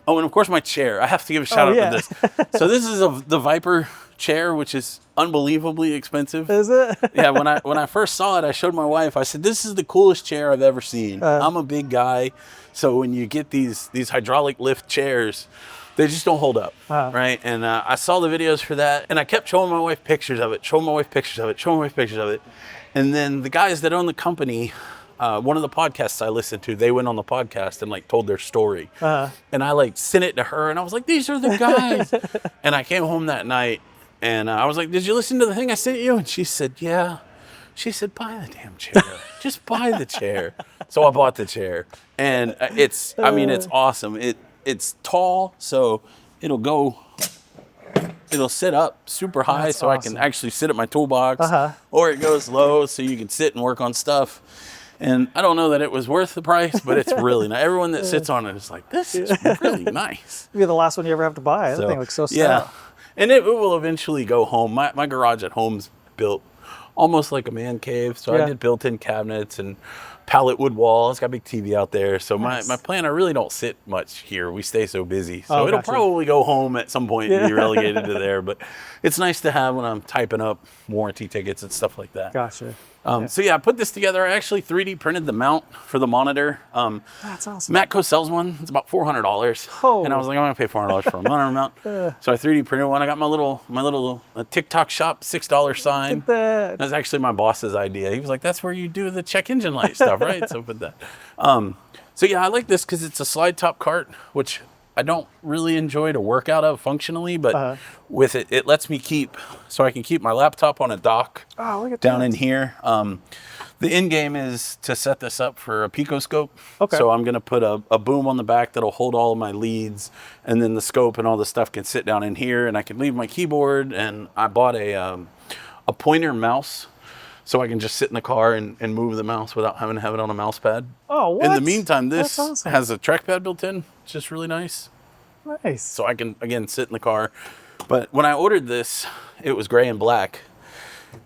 Oh, and of course my chair. I have to give a shout out to this. So this is the Viper chair, which is unbelievably expensive. Is it? Yeah, when I first saw it, I showed my wife. I said, "This is the coolest chair I've ever seen." I'm a big guy, so when you get these hydraulic lift chairs, they just don't hold up, right? And I saw the videos for that, and I kept showing my wife pictures of it, and then the guys that own the company, one of the podcasts I listened to, they went on the podcast and told their story, and I sent it to her, and I was like, "These are the guys," and I came home that night. And I was like, "Did you listen to the thing I sent you?" And she said, "Yeah." She said, "Buy the damn chair. Just buy the chair." So I bought the chair, and it's awesome. It's tall, so it'll sit up super high. That's so awesome. I can actually sit at my toolbox, or it goes low so you can sit and work on stuff. And I don't know that it was worth the price, but it's really nice. Everyone that sits on it is like, "This is really nice." Maybe the last one you ever have to buy. That thing looks so stout. Yeah. And it will eventually go home. My garage at home's built almost like a man cave. So I did built-in cabinets and pallet wood wall. It's got a big TV out there. So my plan, I really don't sit much here. We stay so busy. So it'll probably go home at some point and be relegated to there. But it's nice to have when I'm typing up warranty tickets and stuff like that. Gotcha. So yeah, I put this together. I actually 3D printed the mount for the monitor. That's awesome. Matco sells one. It's about $400. Oh. And I was like, I'm gonna pay $400 for a monitor mount. So I 3D printed one. I got my little TikTok shop $6 sign. That. That's actually my boss's idea. He was like, that's where you do the check engine light stuff, right? So I put that. So yeah, I like this because it's a slide top cart, which I don't really enjoy to work out of functionally, but with it, it lets me so I can keep my laptop on a dock down in here. The end game is to set this up for a picoscope. Okay. So I'm going to put a boom on the back that'll hold all of my leads, and then the scope and all the stuff can sit down in here, and I can leave my keyboard. And I bought a pointer mouse, so I can just sit in the car and move the mouse without having to have it on a mouse pad. Oh, what? In the meantime, this awesome. has a trackpad built in. It's just really nice. Nice. So I can, again, sit in the car. But when I ordered this, it was gray and black.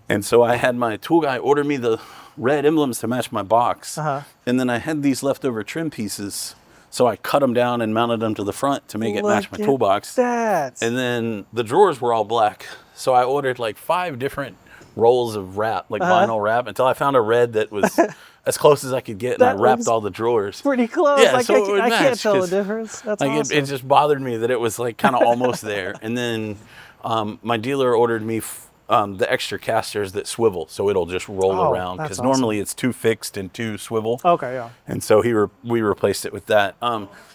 And so I had my tool guy order me the red emblems to match my box. And then I had these leftover trim pieces. So I cut them down and mounted them to the front to make it match my toolbox. That. And then the drawers were all black. So I ordered like 5 different rolls of wrap, like vinyl wrap, until I found a red that was as close as I could get, and I wrapped all the drawers. Pretty close. Yeah, Like, so I can't tell the difference. That's like awesome. it just bothered me that it was like kind of almost there. And then my dealer ordered me the extra casters that swivel, so it'll just roll around, because normally it's 2 fixed and 2 swivel. Okay, yeah. And so we replaced it with that.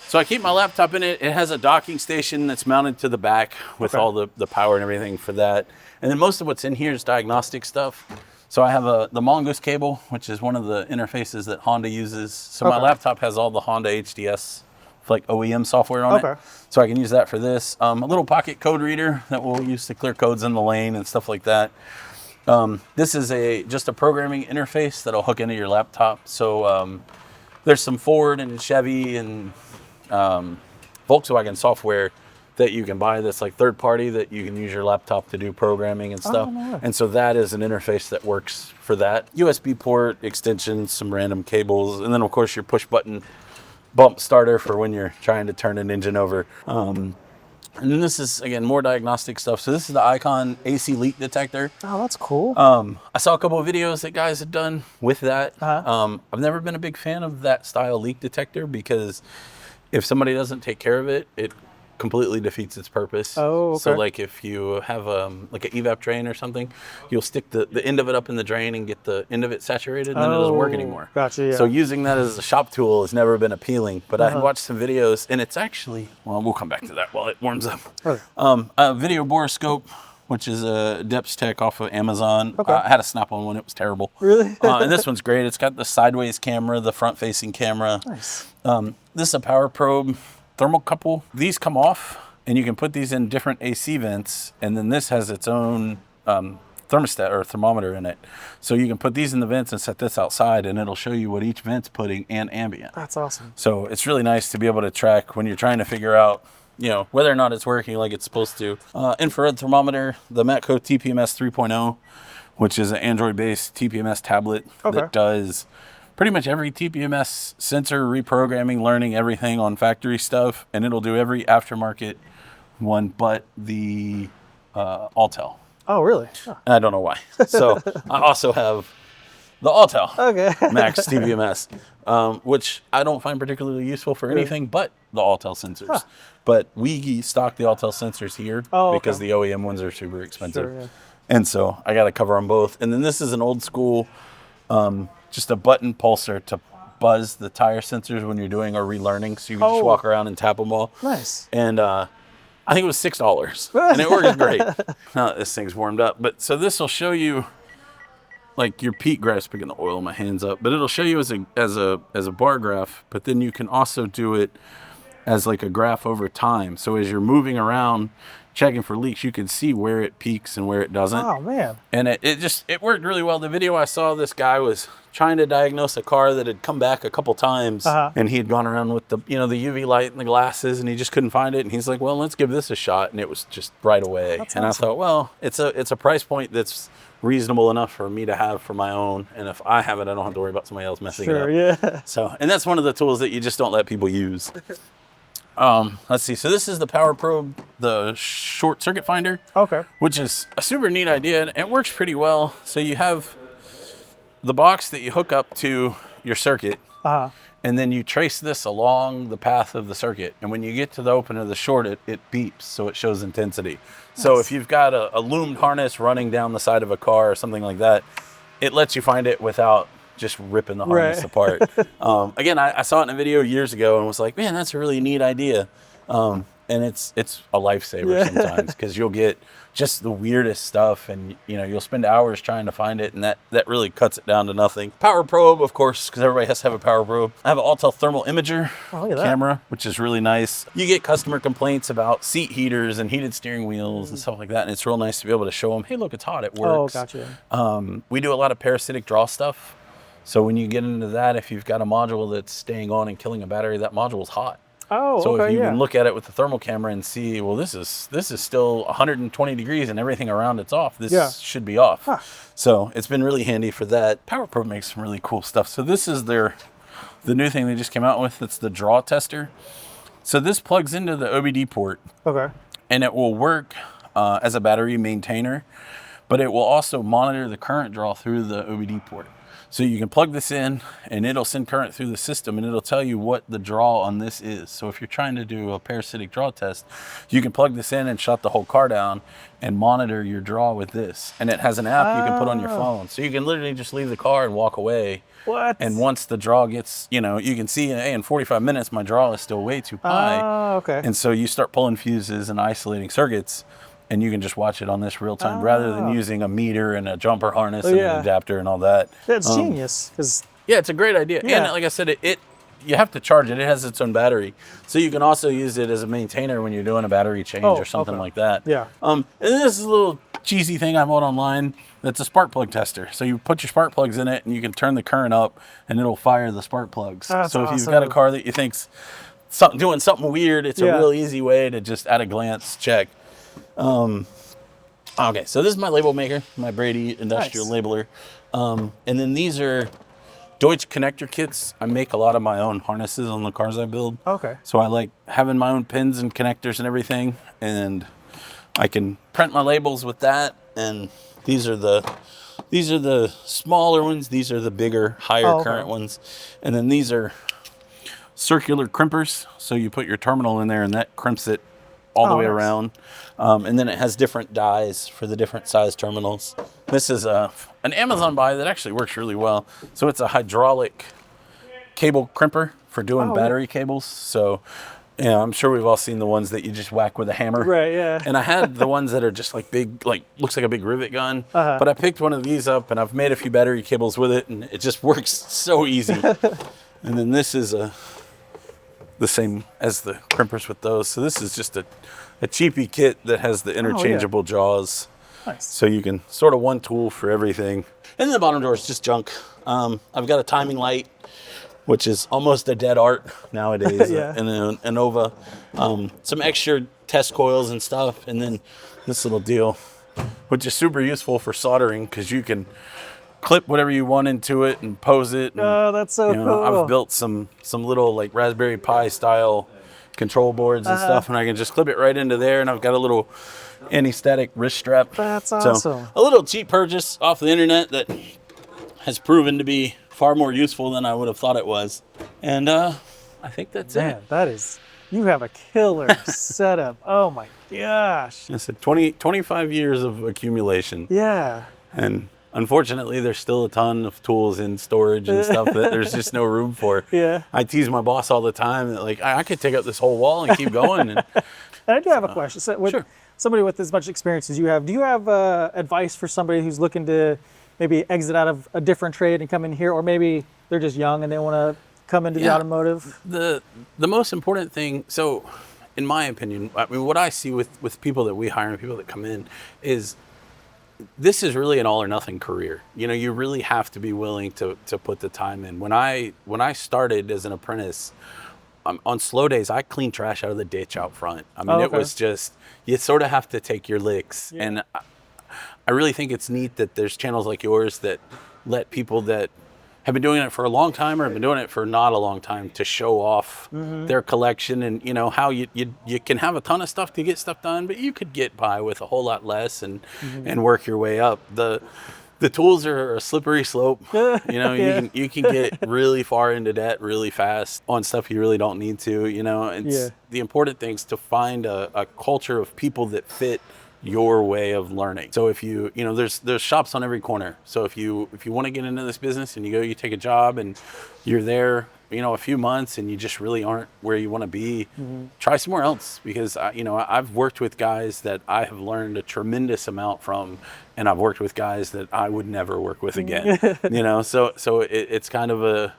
So I keep my laptop in it. It has a docking station that's mounted to the back with all the power and everything for that. And then most of what's in here is diagnostic stuff. So I have the Mongoose cable, which is one of the interfaces that Honda uses. So my laptop has all the Honda HDS, like OEM software on it. So I can use that for this. A little pocket code reader that we'll use to clear codes in the lane and stuff like that. This is just a programming interface that'll hook into your laptop. So there's some Ford and Chevy and Volkswagen software that you can buy that's like third party that you can use your laptop to do programming and stuff. And so that is an interface that works for that. USB port, extensions, some random cables, and then of course your push button bump starter for when you're trying to turn an engine over. And then this is, again, more diagnostic stuff. So this is the Icon AC leak detector. Oh, that's cool. I saw a couple of videos that guys had done with that. I've never been a big fan of that style leak detector, because if somebody doesn't take care of it, it completely defeats its purpose. Oh, okay. So like if you have like an evap drain or something, you'll stick the end of it up in the drain and get the end of it saturated, and then it doesn't work anymore. Gotcha, yeah. So using that as a shop tool has never been appealing. But I watched some videos, and it's actually, well, we'll come back to that while it warms up. A video borescope, which is a Depths Tech off of Amazon. I had a Snap-on one. It was terrible. Really? And this one's great. It's got the sideways camera, the front-facing camera. Nice. This is a Power Probe thermocouple. These come off, and you can put these in different AC vents, and then this has its own thermostat or thermometer in it. So you can put these in the vents and set this outside, and it'll show you what each vent's putting and ambient. That's awesome. So it's really nice to be able to track when you're trying to figure out, you know, whether or not it's working like it's supposed to. Infrared thermometer, the MATCO TPMS 3.0, which is an Android-based TPMS tablet that does pretty much every TPMS sensor reprogramming, learning everything on factory stuff, and it'll do every aftermarket one but the Autel. Oh, really? Oh. I don't know why. So I also have the Autel Max TPMS, which I don't find particularly useful for anything but the Autel sensors. But we stock the Autel sensors here because the OEM ones are super expensive. And so I got to cover them both. And then this is an old school just a button pulser to buzz the tire sensors when you're doing or relearning, so you can just walk around and tap them all. Nice. And I think it was $6, and it works great. Now that this thing's warmed up, but so this will show you like your peak graph. Picking the oil in my hands up, but it'll show you as a bar graph. But then you can also do it as like a graph over time. So as you're moving around, checking for leaks, you can see where it peaks and where it doesn't. Oh man! And it worked really well. The video I saw, this guy was trying to diagnose a car that had come back a couple times, and he had gone around with the the UV light and the glasses, and he just couldn't find it. And he's like, "Well, let's give this a shot," and it was just right away. That's awesome. I thought, well, it's a price point that's reasonable enough for me to have for my own, and if I have it, I don't have to worry about somebody else messing it up. Yeah. So, and that's one of the tools that you just don't let people use. Let's see. So this is the Power Probe, the short circuit finder. Which is a super neat idea, and it works pretty well. So you have the box that you hook up to your circuit, Uh-huh. and then you trace this along the path of the circuit. And when you get to the open of the short, it beeps, so it shows intensity. So if you've got a loomed harness running down the side of a car or something like that, it lets you find it without just ripping the harness apart. Again, I saw it in a video years ago and was like, man, that's a really neat idea. And it's a lifesaver sometimes, because you'll get just the weirdest stuff, and you'll spend hours trying to find it, and that really cuts it down to nothing. Power probe, of course, because everybody has to have a power probe. I have an Autel thermal imager camera, which is really nice. You get customer complaints about seat heaters and heated steering wheels and stuff like that, and it's real nice to be able to show them, hey, look, it's hot, it works. Oh, gotcha. We do a lot of parasitic draw stuff. So when you get into that, if you've got a module that's staying on and killing a battery, that module is hot. Oh, so okay, if you can look at it with the thermal camera and see, well, this is still 120 degrees and everything around it's off, this should be off. Huh. So it's been really handy for that. Power Probe makes some really cool stuff. So this is the new thing they just came out with. It's the draw tester. So this plugs into the OBD port. Okay. And it will work as a battery maintainer, but it will also monitor the current draw through the OBD port. So you can plug this in and it'll send current through the system, and it'll tell you what the draw on this is. So if you're trying to do a parasitic draw test, you can plug this in and shut the whole car down and monitor your draw with this. And it has an app you can put on your phone. So you can literally just leave the car and walk away. What? And once the draw gets, you can see, hey, in 45 minutes, my draw is still way too high. Okay. And so you start pulling fuses and isolating circuits, and you can just watch it on this real time rather than using a meter and a jumper harness and an adapter and all that. That's genius. Yeah, it's a great idea. And like I said, you have to charge it. It has its own battery. So you can also use it as a maintainer when you're doing a battery change or something like that. Yeah. And this is a little cheesy thing I bought online that's a spark plug tester. So you put your spark plugs in it and you can turn the current up and it'll fire the spark plugs. So if you've got a car that you think's doing something weird, it's a real easy way to just at a glance check. Okay, so this is my label maker, my Brady industrial labeler. And then these are Deutsch connector kits. I make a lot of my own harnesses on the cars I build. Okay. So I like having my own pins and connectors and everything, and I can print my labels with that. And these are the smaller ones. These are the bigger, higher current ones. And then these are circular crimpers. So you put your terminal in there and that crimps it all the way around. And then it has different dies for the different size terminals. This is an Amazon buy that actually works really well. So it's a hydraulic cable crimper for doing battery cables. So I'm sure we've all seen the ones that you just whack with a hammer. Right, yeah. And I had the ones that are just like big, like looks like a big rivet gun. But I picked one of these up and I've made a few battery cables with it, and it just works so easy. And then this is the same as the crimpers with those. So this is just a cheapy kit that has the interchangeable jaws. Nice. So you can sort of one tool for everything. And then the bottom drawer is just junk. I've got a timing light, which is almost a dead art nowadays, and then an Nova. Some extra test coils and stuff, and then this little deal, which is super useful for soldering because you can clip whatever you want into it and pose it. And, that's so cool. I've built some little like Raspberry Pi style control boards and stuff, and I can just clip it right into there, and I've got a little anti-static wrist strap. That's awesome. So a little cheap purchase off the internet that has proven to be far more useful than I would have thought it was. And I think that's it. That is, you have a killer setup. Oh my gosh. I said 25 years of accumulation. Yeah. And unfortunately, there's still a ton of tools in storage and stuff that there's just no room for. Yeah. I tease my boss all the time that like I could take up this whole wall and keep going. And I do have a question. So with somebody with as much experience as you have, do you have advice for somebody who's looking to maybe exit out of a different trade and come in here, or maybe they're just young and they want to come into the automotive? The most important thing, so in my opinion, I mean, what I see with people that we hire and people that come in is this is really an all or nothing career. You really have to be willing to put the time in. When I started as an apprentice, on slow days, I cleaned trash out of the ditch out front. I mean, it was just, you sort of have to take your licks. Yeah. And I really think it's neat that there's channels like yours that let people that have been doing it for a long time or have been doing it for not a long time to show off their collection, and how you can have a ton of stuff to get stuff done, but you could get by with a whole lot less and work your way up. The the tools are a slippery slope. You know, you can get really far into debt really fast on stuff you really don't need to. You know, it's the important thing is to find a culture of people that fit your way of learning. So if you know, there's shops on every corner. So if you want to get into this business and you take a job and you're there, you know, a few months and you just really aren't where you want to be, try somewhere else. Because you know, I've worked with guys that I have learned a tremendous amount from, and I've worked with guys that I would never work with again. You know, so it's kind of a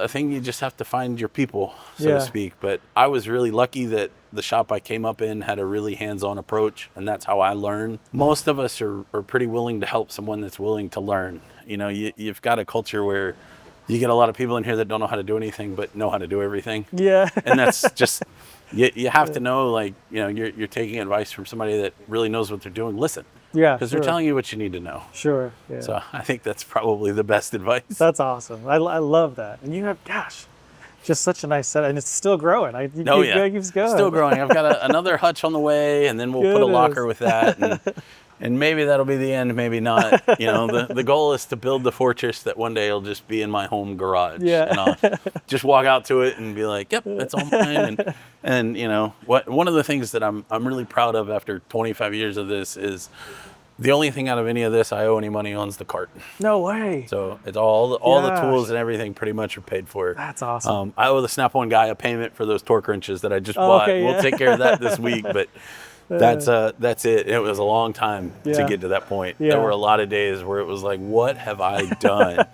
thing. You just have to find your people, so to speak. But I was really lucky that the shop I came up in had a really hands-on approach, and that's how I learn. Most of us are pretty willing to help someone that's willing to learn. You know, you've got a culture where you get a lot of people in here that don't know how to do anything but know how to do everything. Yeah. And that's just, you have to know, like, you know, you're taking advice from somebody that really knows what they're doing. Listen. Yeah. Because they're telling you what you need to know. Sure. Yeah. So I think that's probably the best advice. That's awesome. I love that. And you have, gosh, just such a nice set, and it's still growing. It keeps going. Still growing. I've got another hutch on the way, and then we'll put a locker with that. And maybe that'll be the end, maybe not. You know, the goal is to build the fortress that one day will just be in my home garage. Yeah. And I'll just walk out to it and be like, yep, that's all mine. And you know, one of the things that I'm really proud of after 25 years of this is the only thing out of any of this I owe any money on is the cart. No way. So it's all the tools and everything pretty much are paid for. That's awesome. I owe the Snap-on guy a payment for those torque wrenches that I just bought. Okay, we'll take care of that this week, but that's it. It was a long time to get to that point. There were a lot of days where it was like, what have I done?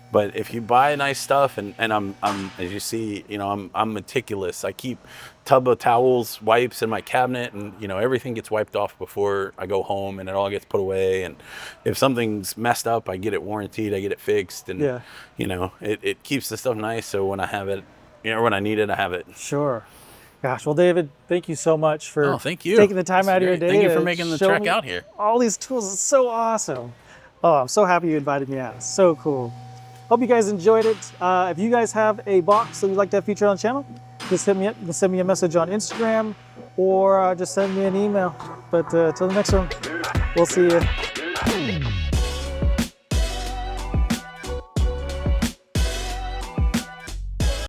But if you buy nice stuff, and I'm as you see, you know, I'm meticulous. I keep tub of towels, wipes in my cabinet, and you know, everything gets wiped off before I go home, and it all gets put away. And if something's messed up, I get it warranted, I get it fixed, and you know, it keeps the stuff nice. So when I have it, you know, when I need it, I have it. Sure. Gosh, well, David, thank you so much for taking the time out of your day. Thank you for making the trek out here. All these tools, it's so awesome. Oh, I'm so happy you invited me out. So cool. Hope you guys enjoyed it. If you guys have a box that you'd like to have featured on the channel, just hit me up. You can send me a message on Instagram or just send me an email. But till the next one, we'll see you.